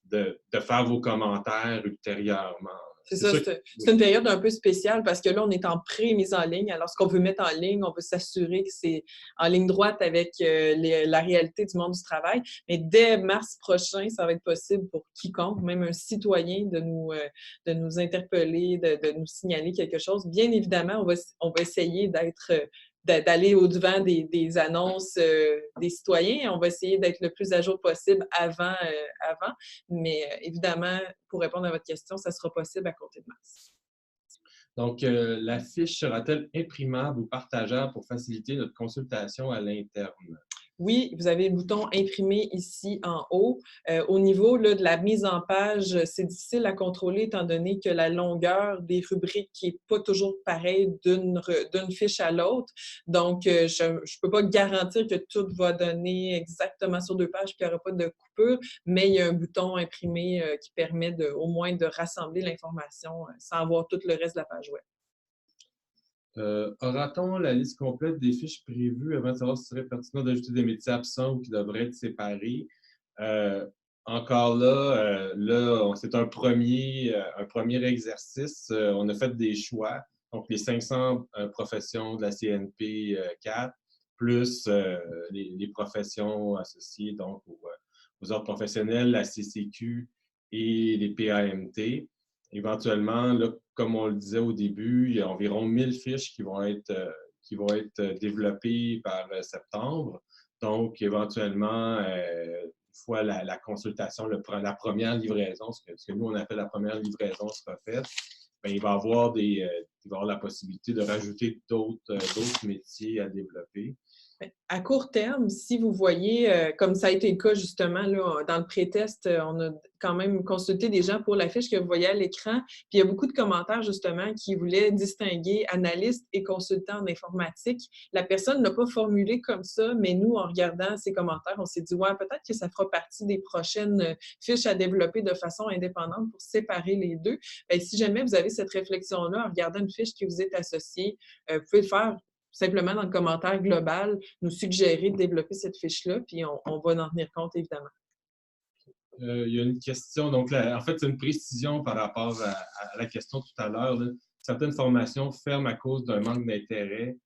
B: de faire vos commentaires ultérieurement.
A: C'est ça, c'est une période un peu spéciale parce que là, on est en pré-mise en ligne. Alors, ce qu'on veut mettre en ligne, on veut s'assurer que c'est en ligne droite avec la réalité du monde du travail. Mais dès mars prochain, ça va être possible pour quiconque, même un citoyen, de nous interpeller, de nous signaler quelque chose. Bien évidemment, on va essayer d'aller au-devant des annonces des citoyens. On va essayer d'être le plus à jour possible avant. Mais évidemment, pour répondre à votre question, ça sera possible à compter de mars.
B: Donc, la fiche sera-t-elle imprimable ou partageable pour faciliter notre consultation à l'interne?
A: Oui, vous avez le bouton imprimer ici en haut. Au niveau là, de la mise en page, c'est difficile à contrôler étant donné que la longueur des rubriques n'est pas toujours pareille d'une fiche à l'autre. Donc, je ne peux pas garantir que tout va donner exactement sur 2 pages, qu'il n'y aura pas de coupure, mais il y a un bouton imprimé qui permet au moins de rassembler l'information sans avoir tout le reste de la page web.
B: Aura-t-on la liste complète des fiches prévues avant de savoir si ce serait pertinent d'ajouter des métiers absents ou qui devraient être séparés? Encore là, c'est un premier exercice. On a fait des choix. Donc, les 500 professions de la CNP 4, plus les professions associées donc aux ordres professionnels, la CCQ et les PAMT. Éventuellement, là, comme on le disait au début, il y a environ 1000 fiches qui vont être développées par septembre. Donc, éventuellement, une fois la consultation, la première livraison, ce que nous, on appelle la première livraison sera faite, bien, il va y avoir la possibilité de rajouter d'autres métiers à développer.
A: À court terme, si vous voyez, comme ça a été le cas justement là, dans le pré-test, on a quand même consulté des gens pour la fiche que vous voyez à l'écran. Puis il y a beaucoup de commentaires justement qui voulaient distinguer analyste et consultant en informatique. La personne ne l'a pas formulé comme ça, mais nous, en regardant ces commentaires, on s'est dit, ouais, peut-être que ça fera partie des prochaines fiches à développer de façon indépendante pour séparer les deux. Bien, si jamais vous avez cette réflexion-là en regardant une fiche qui vous est associée, vous pouvez le faire simplement dans le commentaire global, nous suggérer de développer cette fiche-là, puis on va en tenir compte, évidemment.
B: Il y a une question, donc en fait, c'est une précision par rapport à la question tout à l'heure. Certaines formations ferment à cause d'un manque d'intérêt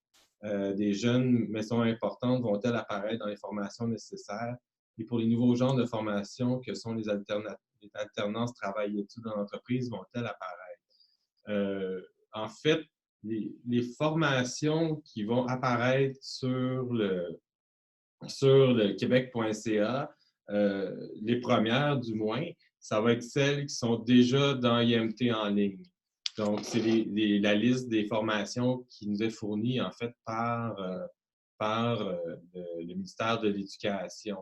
B: des jeunes, mais sont importantes, vont-elles apparaître dans les formations nécessaires? Et pour les nouveaux genres de formation que sont les alternances travail-études dans l'entreprise, vont-elles apparaître? En fait, les formations qui vont apparaître sur le québec.ca les premières du moins, ça va être celles qui sont déjà dans IMT en ligne. Donc, c'est la liste des formations qui nous est fournie en fait par le ministère de l'Éducation.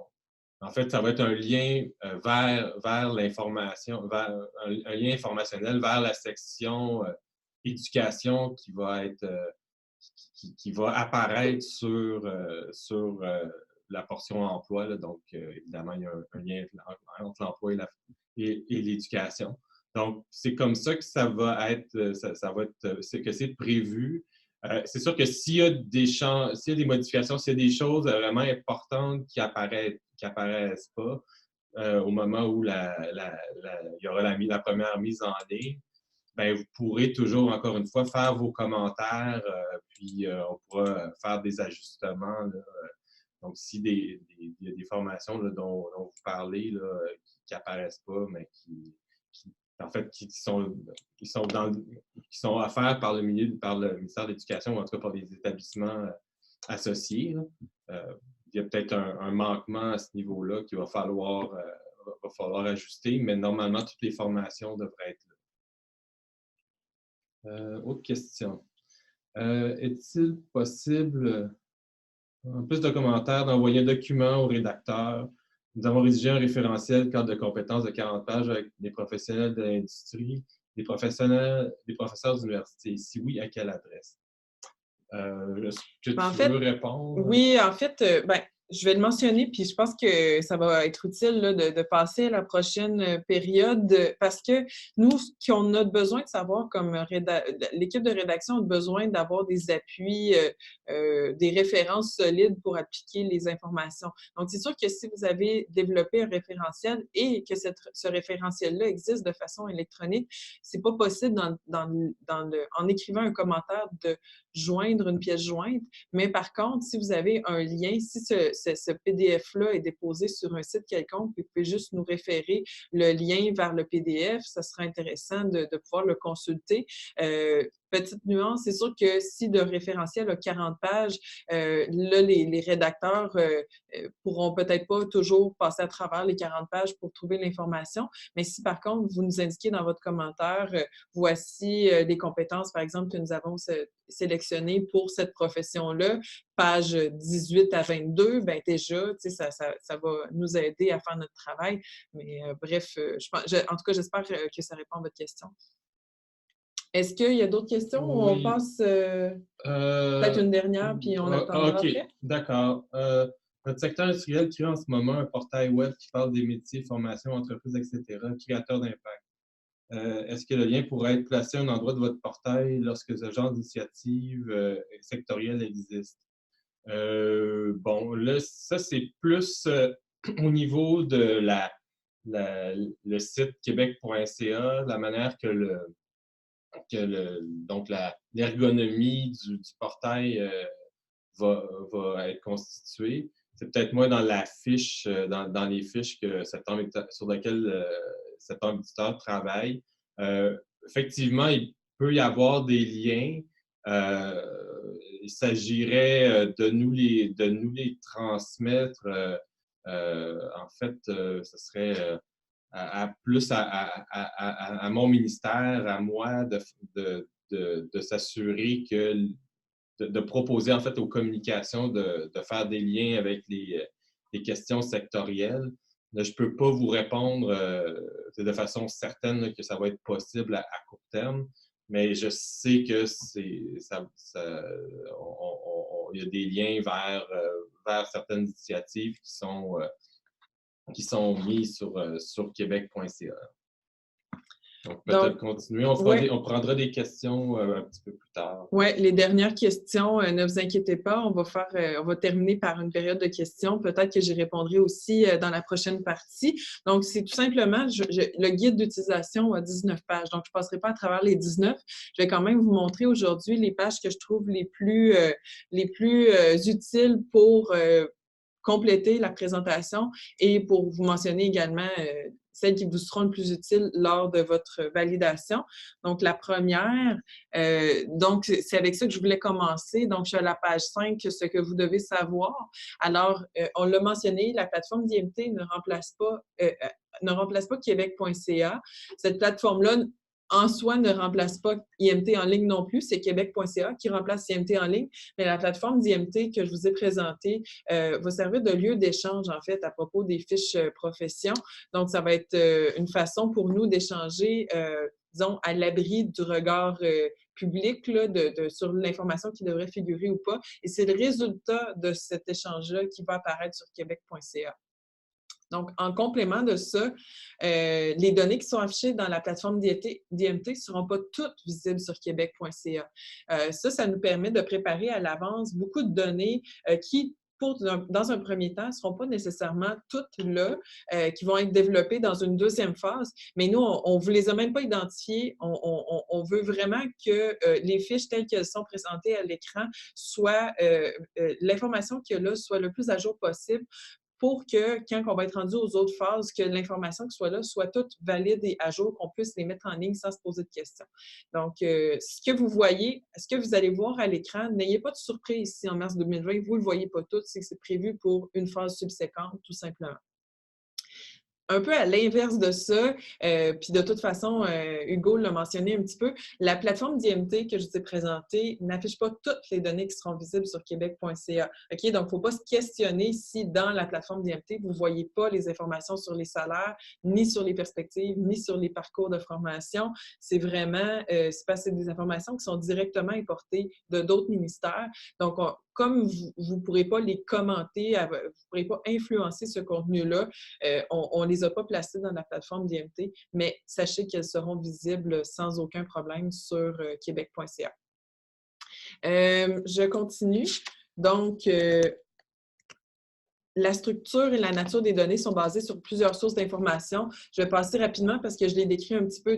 B: En fait, ça va être un lien vers l'information, un lien informationnel vers la section éducation qui va être qui va apparaître sur la portion emploi. Là. Donc, évidemment, il y a un lien entre l'emploi et l'éducation. Donc, c'est comme ça que ça va être, que c'est prévu. C'est sûr que s'il y a des modifications, s'il y a des choses vraiment importantes qui apparaissent pas au moment où il y aura la première mise en ligne, ben, vous pourrez toujours, encore une fois, faire vos commentaires, puis on pourra faire des ajustements. Là. Donc, si il y a des formations là, dont vous parlez là, qui n'apparaissent pas, mais en fait, qui sont offerts par le ministère de l'Éducation, ou en tout cas par les établissements associés, il y a peut-être un manquement à ce niveau-là qu'il va falloir ajuster, mais normalement, toutes les formations devraient être là. Autre question. Est-il possible, en plus de commentaires, d'envoyer un document au rédacteur? Nous avons rédigé un référentiel cadre de compétences de 40 pages avec des professionnels de l'industrie, des professeurs d'université. Si oui, à quelle adresse? Est-ce que tu veux répondre?
A: Oui, en fait, je vais le mentionner, puis je pense que ça va être utile là, de passer à la prochaine période parce que nous, ce qu'on a besoin de savoir comme l'équipe de rédaction a besoin d'avoir des appuis, des références solides pour appliquer les informations. Donc, c'est sûr que si vous avez développé un référentiel et que ce référentiel-là existe de façon électronique, c'est pas possible en écrivant un commentaire de joindre une pièce jointe. Mais par contre, si vous avez un lien, si ce PDF-là est déposé sur un site quelconque, vous pouvez juste nous référer le lien vers le PDF. Ça sera intéressant de pouvoir le consulter. Petite nuance, c'est sûr que si le référentiel a 40 pages, là, les rédacteurs pourront peut-être pas toujours passer à travers les 40 pages pour trouver l'information. Mais si par contre, vous nous indiquez dans votre commentaire, voici les compétences, par exemple, que nous avons sélectionnées pour cette profession-là, page 18 à 22, bien déjà, ça va nous aider à faire notre travail. Mais bref, en tout cas, j'espère que ça répond à votre question. Est-ce qu'il y a d'autres questions ou on passe peut-être une dernière puis on attendra après?
B: OK, d'accord. Notre secteur industriel crée en ce moment un portail web qui parle des métiers, formations, entreprises, etc., créateurs d'impact. Est-ce que le lien pourrait être placé à un endroit de votre portail lorsque ce genre d'initiative sectorielle existe? Bon, là, ça, c'est plus au niveau de le site québec.ca, la manière donc l'ergonomie du portail va être constituée. C'est peut-être moins dans la fiche, dans les fiches sur lesquelles cet auditeur travaille. Effectivement, il peut y avoir des liens. Il s'agirait de nous les transmettre. En fait, ce serait plus à mon ministère, à moi, de s'assurer que de proposer en fait aux communications de faire des liens avec les questions sectorielles. Là, je ne peux pas vous répondre de façon certaine là, que ça va être possible à court terme, mais je sais que il y a des liens vers certaines initiatives qui sont mis sur québec.ca. Donc, peut-être continuer. On prendra des questions un petit peu plus tard.
A: Oui, les dernières questions, ne vous inquiétez pas, on va terminer par une période de questions. Peut-être que j'y répondrai aussi dans la prochaine partie. Donc, c'est tout simplement, le guide d'utilisation a 19 pages, donc je ne passerai pas à travers les 19. Je vais quand même vous montrer aujourd'hui les pages que je trouve les plus utiles pour compléter la présentation et pour vous mentionner également celles qui vous seront le plus utiles lors de votre validation. Donc, la première, donc c'est avec ça que je voulais commencer. Donc, je suis à la page 5, ce que vous devez savoir. Alors, on l'a mentionné, la plateforme d'IMT ne remplace pas Québec.ca. Cette plateforme-là, en soi, ne remplace pas IMT en ligne non plus. C'est Québec.ca qui remplace IMT en ligne. Mais la plateforme d'IMT que je vous ai présentée va servir de lieu d'échange, en fait, à propos des fiches profession. Donc, ça va être une façon pour nous d'échanger, disons, à l'abri du regard public là, sur l'information qui devrait figurer ou pas. Et c'est le résultat de cet échange-là qui va apparaître sur Québec.ca. Donc, en complément de ça, les données qui sont affichées dans la plateforme d'IMT ne seront pas toutes visibles sur québec.ca. Ça nous permet de préparer à l'avance beaucoup de données qui, dans un premier temps, ne seront pas nécessairement toutes là, qui vont être développées dans une deuxième phase, mais nous, on ne vous les a même pas identifiées. On veut vraiment que les fiches telles qu'elles sont présentées à l'écran soient, l'information qu'il y a là soit le plus à jour possible pour que, quand on va être rendu aux autres phases, que l'information qui soit là soit toute valide et à jour, qu'on puisse les mettre en ligne sans se poser de questions. Donc, ce que vous voyez, ce que vous allez voir à l'écran, n'ayez pas de surprise ici en mars 2020, vous ne le voyez pas tout, c'est que c'est prévu pour une phase subséquente, tout simplement. Un peu à l'inverse de ça, puis de toute façon, Hugo l'a mentionné un petit peu, la plateforme d'IMT que je vous ai présentée n'affiche pas toutes les données qui seront visibles sur québec.ca. OK? Donc, il ne faut pas se questionner si dans la plateforme d'IMT, vous ne voyez pas les informations sur les salaires, ni sur les perspectives, ni sur les parcours de formation. C'est vraiment, c'est parce que c'est des informations qui sont directement importées de d'autres ministères. Donc, comme vous ne pourrez pas les commenter, vous ne pourrez pas influencer ce contenu-là, on ne les a pas placées dans la plateforme d'IMT, mais sachez qu'elles seront visibles sans aucun problème sur québec.ca. Je continue. Donc, la structure et la nature des données sont basées sur plusieurs sources d'informations. Je vais passer rapidement parce que je l'ai décrit un petit peu.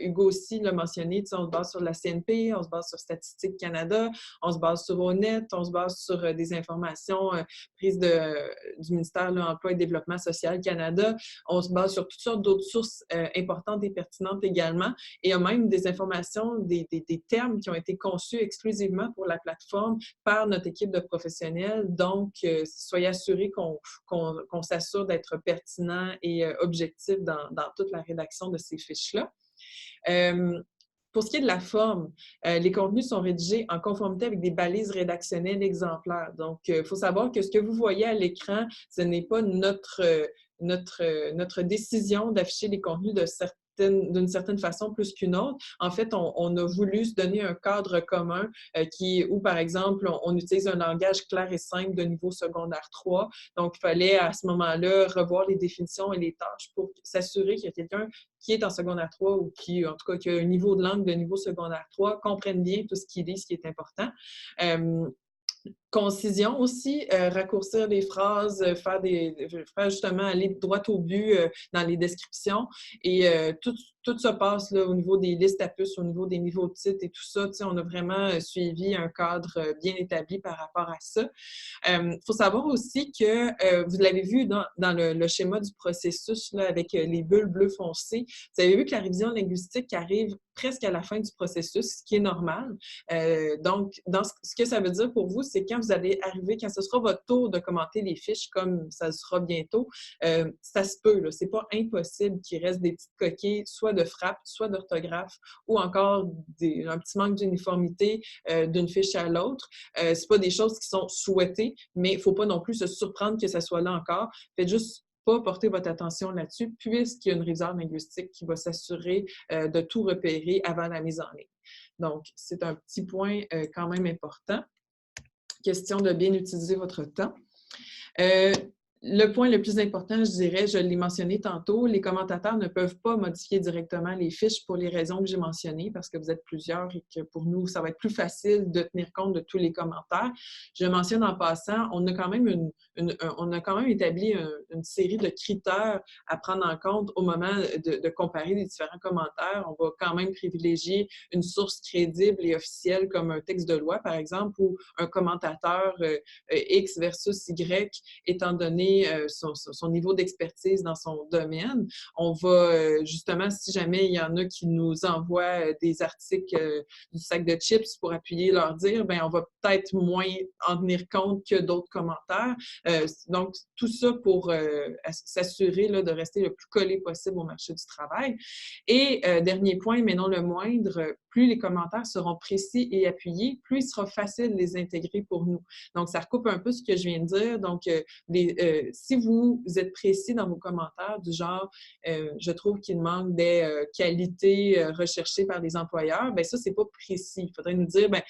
A: Hugo aussi l'a mentionné. On se base sur la CNP, on se base sur Statistique Canada, on se base sur ONET, on se base sur des informations prises du ministère de l'Emploi et Développement social Canada. On se base sur toutes sortes d'autres sources importantes et pertinentes également. Et il y a même des informations, des termes qui ont été conçus exclusivement pour la plateforme par notre équipe de professionnels. Donc, soyez assurés qu'on s'assure d'être pertinent et objectif dans toute la rédaction de ces fiches-là. Pour ce qui est de la forme, les contenus sont rédigés en conformité avec des balises rédactionnelles exemplaires. Donc, il faut savoir que ce que vous voyez à l'écran, ce n'est pas notre décision d'afficher les contenus d'une certaine façon plus qu'une autre. En fait, on a voulu se donner un cadre commun où, par exemple, on utilise un langage clair et simple de niveau secondaire 3. Donc, il fallait à ce moment-là revoir les définitions et les tâches pour s'assurer qu'il y a quelqu'un qui est en secondaire 3 ou qui, en tout cas, qui a un niveau de langue de niveau secondaire 3, comprenne bien tout ce qu'il dit, ce qui est important. Concision aussi, raccourcir les phrases, faire justement aller droit au but dans les descriptions. Et tout se passe là, au niveau des listes à puces, au niveau des niveaux de titres et tout ça. On a vraiment suivi un cadre bien établi par rapport à ça. Faut savoir aussi que, vous l'avez vu dans le schéma du processus là, avec les bulles bleu foncé, vous avez vu que la révision linguistique arrive presque à la fin du processus, ce qui est normal. Donc, ce que ça veut dire pour vous, c'est quand vous allez arriver, quand ce sera votre tour de commenter les fiches, comme ça sera bientôt, ça se peut, c'est pas impossible qu'il reste des petites coquilles, soit de frappe, soit d'orthographe, ou encore un petit manque d'uniformité d'une fiche à l'autre. C'est pas des choses qui sont souhaitées, mais il faut pas non plus se surprendre que ça soit là encore. Faites juste pas porter votre attention là-dessus, puisqu'il y a une réviseur linguistique qui va s'assurer de tout repérer avant la mise en ligne. Donc, c'est un petit point quand même important. Question de bien utiliser votre temps. Le point le plus important, je dirais, je l'ai mentionné tantôt, les commentateurs ne peuvent pas modifier directement les fiches pour les raisons que j'ai mentionnées, parce que vous êtes plusieurs et que pour nous, ça va être plus facile de tenir compte de tous les commentaires. Je mentionne en passant, on a quand même établi une série de critères à prendre en compte au moment de comparer les différents commentaires. On va quand même privilégier une source crédible et officielle comme un texte de loi, par exemple, ou un commentateur X versus Y, étant donné mentionner son niveau d'expertise dans son domaine. On va justement, si jamais il y en a qui nous envoient des articles du sac de chips pour appuyer leur dire, ben on va peut-être moins en tenir compte que d'autres commentaires. Donc, tout ça pour s'assurer là, de rester le plus collé possible au marché du travail. Et dernier point, mais non le moindre, plus les commentaires seront précis et appuyés, plus il sera facile de les intégrer pour nous. Donc, ça recoupe un peu ce que je viens de dire. Donc, si vous êtes précis dans vos commentaires du genre « je trouve qu'il manque des qualités recherchées par les employeurs », bien ça, c'est pas précis. Il faudrait nous dire, bien,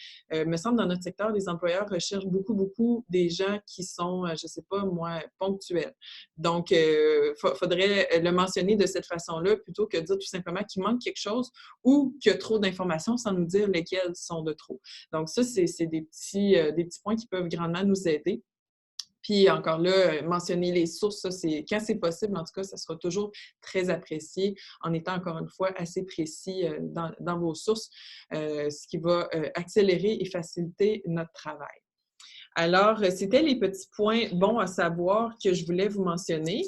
A: me semble dans notre secteur, les employeurs recherchent beaucoup des gens qui sont, je sais pas moi, ponctuels. Donc, faudrait le mentionner de cette façon-là plutôt que de dire tout simplement qu'il manque quelque chose ou qu'il y a trop d'informations sans nous dire lesquelles sont de trop. Donc, ça, c'est des petits points qui peuvent grandement nous aider. Puis encore là, mentionner les sources, ça, quand c'est possible, en tout cas, ça sera toujours très apprécié en étant encore une fois assez précis dans vos sources, ce qui va accélérer et faciliter notre travail. Alors, c'était les petits points bons à savoir que je voulais vous mentionner.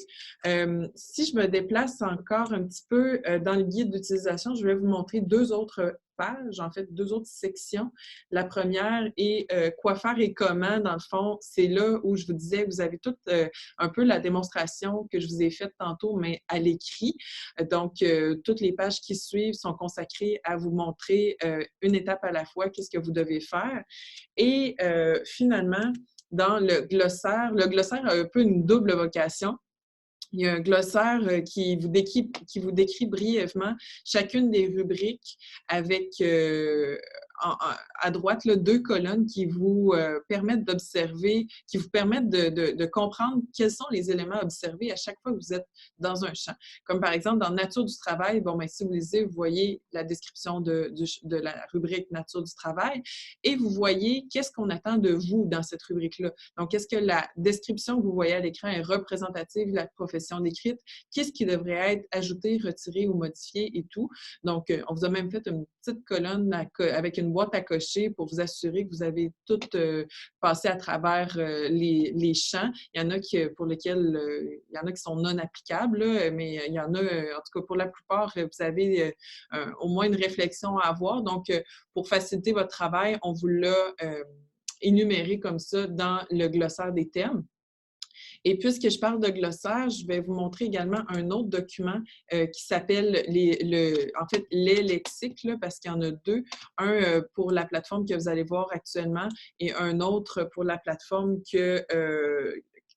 A: Si je me déplace encore un petit peu dans le guide d'utilisation, je vais vous montrer deux autres pages, en fait, deux autres sections. La première est quoi faire et comment, dans le fond, c'est là où je vous disais, vous avez toute un peu la démonstration que je vous ai faite tantôt, mais à l'écrit. Donc, toutes les pages qui suivent sont consacrées à vous montrer une étape à la fois, qu'est-ce que vous devez faire. Et finalement, dans le glossaire a un peu une double vocation. Il y a un glossaire qui vous décrit brièvement chacune des rubriques avec à droite là, deux colonnes qui vous permettent d'observer, qui vous permettent de comprendre quels sont les éléments à observer à chaque fois que vous êtes dans un champ. Comme par exemple, dans Nature du travail, bon, ben, si vous lisez, vous voyez la description de la rubrique Nature du travail et vous voyez qu'est-ce qu'on attend de vous dans cette rubrique-là. Donc, est-ce que la description que vous voyez à l'écran est représentative de la profession décrite? Qu'est-ce qui devrait être ajouté, retiré ou modifié et tout? Donc, on vous a même fait une petite colonne avec une boîte à cocher pour vous assurer que vous avez tout passé à travers les champs. Il y en a pour lesquels il y en a qui sont non applicables, là, mais il y en a, en tout cas pour la plupart, vous avez au moins une réflexion à avoir. Donc, pour faciliter votre travail, on vous l'a énuméré comme ça dans le glossaire des termes. Et puisque je parle de glossaire, je vais vous montrer également un autre document qui s'appelle les lexiques, là, parce qu'il y en a deux. Un pour la plateforme que vous allez voir actuellement et un autre pour la plateforme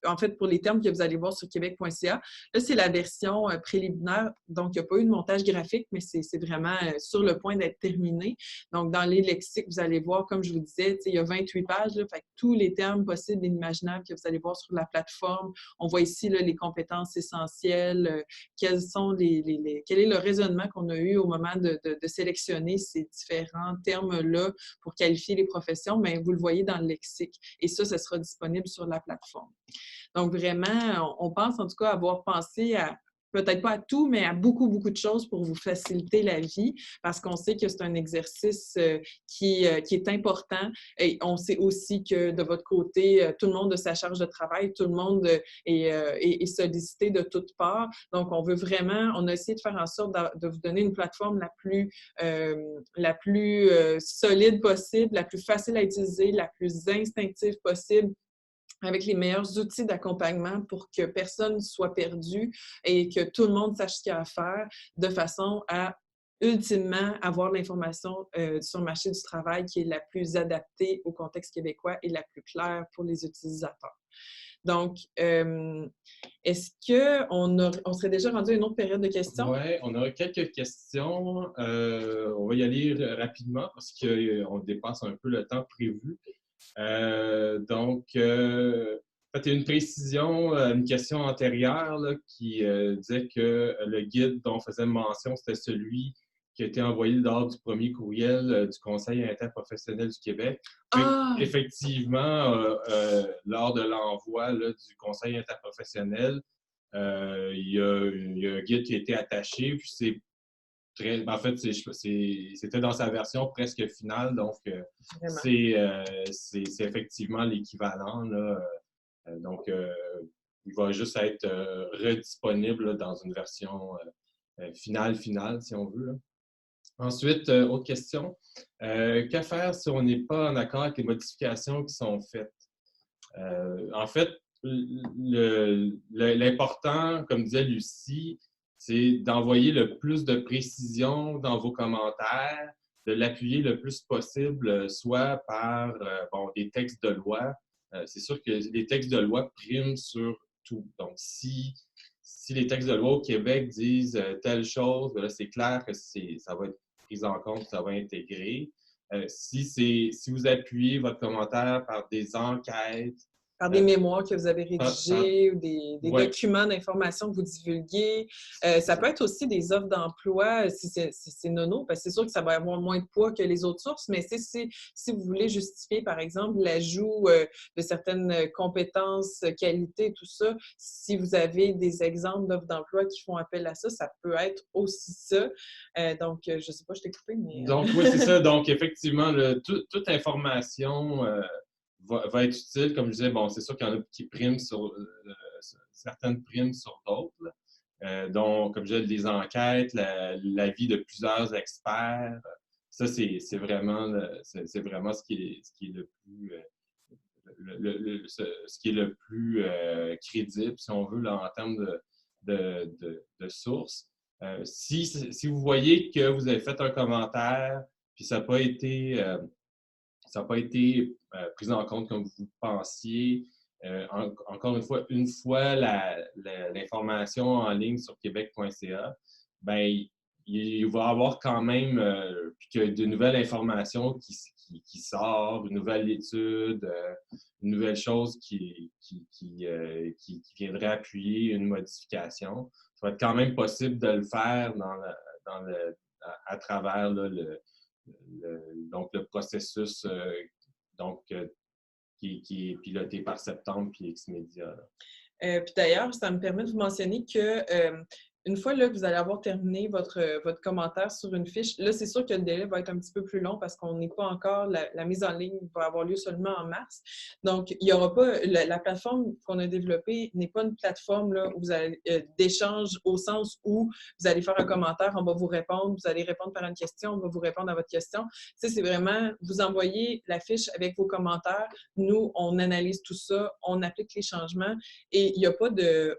A: en fait, pour les termes que vous allez voir sur québec.ca. Là, c'est la version préliminaire, donc il n'y a pas eu de montage graphique, mais c'est vraiment sur le point d'être terminé. Donc, dans les lexiques, vous allez voir, comme je vous disais, il y a 28 pages, là, fait que tous les termes possibles et imaginables que vous allez voir sur la plateforme. On voit ici là, les compétences essentielles, quel est le raisonnement qu'on a eu au moment de sélectionner ces différents termes-là pour qualifier les professions, mais vous le voyez dans le lexique. Et ça sera disponible sur la plateforme. Donc, vraiment, on pense en tout cas avoir pensé à, peut-être pas à tout, mais à beaucoup de choses pour vous faciliter la vie, parce qu'on sait que c'est un exercice qui est important. Et on sait aussi que de votre côté, tout le monde a sa charge de travail, tout le monde est sollicité de toutes parts. Donc, on a essayé de faire en sorte de vous donner une plateforme la plus solide possible, la plus facile à utiliser, la plus instinctive possible, avec les meilleurs outils d'accompagnement pour que personne ne soit perdu et que tout le monde sache ce qu'il y a à faire de façon à ultimement avoir l'information sur le marché du travail qui est la plus adaptée au contexte québécois et la plus claire pour les utilisateurs. Donc, est-ce qu'on serait déjà rendu à une autre période de questions?
B: Oui, on a quelques questions. On va y aller rapidement parce qu'on dépasse un peu le temps prévu. Donc, il y a une précision, une question antérieure là, qui disait que le guide dont on faisait mention, c'était celui qui a été envoyé lors du premier courriel du Conseil interprofessionnel du Québec.
A: Ah!
B: Effectivement, lors de l'envoi du Conseil interprofessionnel, il y a un guide qui a été attaché, puis c'est en fait, c'était dans sa version presque finale, donc c'est effectivement l'équivalent. Donc, il va juste être redisponible là, dans une version finale, si on veut, là. Ensuite, autre question. Que faire si on n'est pas en accord avec les modifications qui sont faites? En fait, l'important, comme disait Lucie, c'est d'envoyer le plus de précision dans vos commentaires, de l'appuyer le plus possible, soit par des textes de loi. C'est sûr que les textes de loi priment sur tout. Donc, si les textes de loi au Québec disent telle chose, ben là, c'est clair que ça va être pris en compte, ça va être intégré. Si vous appuyez votre commentaire par des enquêtes,
A: Par des mémoires que vous avez
B: par,
A: rédigées ou des
B: ouais,
A: documents d'information que vous divulguez. Ça peut être aussi des offres d'emploi, si c'est nono, parce que c'est sûr que ça va avoir moins de poids que les autres sources, mais si vous voulez justifier, par exemple, l'ajout de certaines compétences, qualités, tout ça, si vous avez des exemples d'offres d'emploi qui font appel à ça, ça peut être aussi ça. Donc, je ne sais pas, je t'ai coupé, mais...
B: Donc, oui, c'est ça. Donc, effectivement, toute information va être utile. Comme je disais, bon, c'est sûr qu'il y en a qui priment sur certaines primes sur d'autres. Donc, comme je disais, des enquêtes, l'avis de plusieurs experts. Ça, c'est vraiment ce qui est le plus ce qui est le plus crédible, si on veut, là, en termes de sources. Si vous voyez que vous avez fait un commentaire, puis ça n'a pas été, pris en compte comme vous pensiez, encore une fois l'information en ligne sur québec.ca, ben, il va y avoir quand même de nouvelles informations qui sortent, une nouvelle étude, une nouvelle chose qui viendrait appuyer une modification. Ça va être quand même possible de le faire à travers là, donc le processus qui est piloté par Septembre puis Xmedia.
A: Puis d'ailleurs, ça me permet de vous mentionner que une fois là, que vous allez avoir terminé votre commentaire sur une fiche, là, c'est sûr que le délai va être un petit peu plus long parce qu'on n'est pas encore, la mise en ligne va avoir lieu seulement en mars. Donc, il n'y aura pas, la plateforme qu'on a développée n'est pas une plateforme là, où vous allez d'échange au sens où vous allez faire un commentaire, on va vous répondre, vous allez répondre par une question, on va vous répondre à votre question. Tu sais, c'est vraiment, vous envoyez la fiche avec vos commentaires, nous, on analyse tout ça, on applique les changements et il n'y a pas de...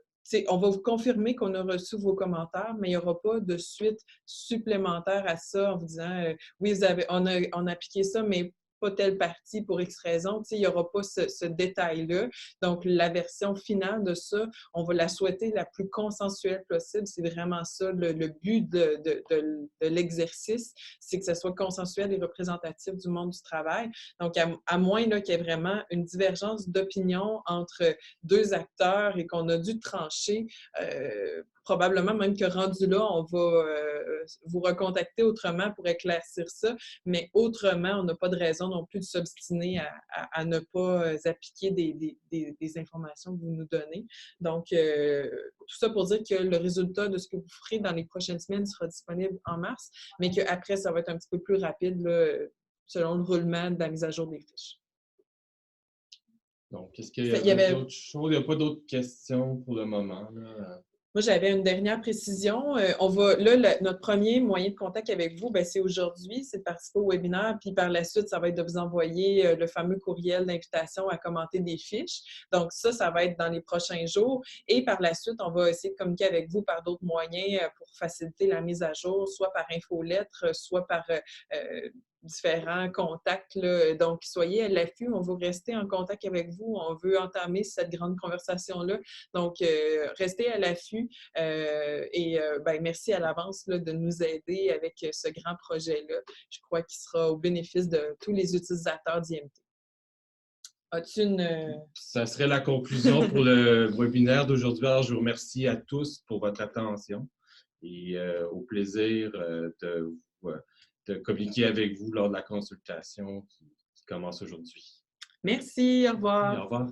A: on va vous confirmer qu'on a reçu vos commentaires, mais il n'y aura pas de suite supplémentaire à ça en vous disant oui, on a appliqué ça, mais pas telle partie pour X raison. Il n'y aura pas ce détail-là. Donc, la version finale de ça, on va la souhaiter la plus consensuelle possible. C'est vraiment ça le but de l'exercice, c'est que ce soit consensuel et représentatif du monde du travail. Donc, à moins qu'il y ait vraiment une divergence d'opinion entre deux acteurs et qu'on a dû trancher, probablement même que rendu là, on va vous recontacter autrement pour éclaircir ça, mais autrement, on n'a pas de raison non plus de s'obstiner à ne pas appliquer des informations que vous nous donnez. Donc, tout ça pour dire que le résultat de ce que vous ferez dans les prochaines semaines sera disponible en mars, mais qu'après, ça va être un petit peu plus rapide là, selon le roulement de la mise à jour des fiches.
B: Donc, est-ce qu'il y a d'autres choses? Il n'y a pas d'autres questions pour le moment, là?
A: Moi, j'avais une dernière précision. Notre premier moyen de contact avec vous, c'est aujourd'hui, c'est de participer au webinaire, puis par la suite, ça va être de vous envoyer le fameux courriel d'invitation à commenter des fiches. Donc ça va être dans les prochains jours. Et par la suite, on va essayer de communiquer avec vous par d'autres moyens pour faciliter la mise à jour, soit par infolettre, soit par différents contacts, là. Donc, soyez à l'affût, on veut rester en contact avec vous, on veut entamer cette grande conversation-là. Donc, restez à l'affût merci à l'avance de nous aider avec ce grand projet-là. Je crois qu'il sera au bénéfice de tous les utilisateurs d'IMT. As-tu une...
B: Ça serait la conclusion pour le webinaire d'aujourd'hui. Alors, je vous remercie à tous pour votre attention et au plaisir de communiquer avec vous lors de la consultation qui commence aujourd'hui.
A: Merci, au revoir.
B: Et au revoir.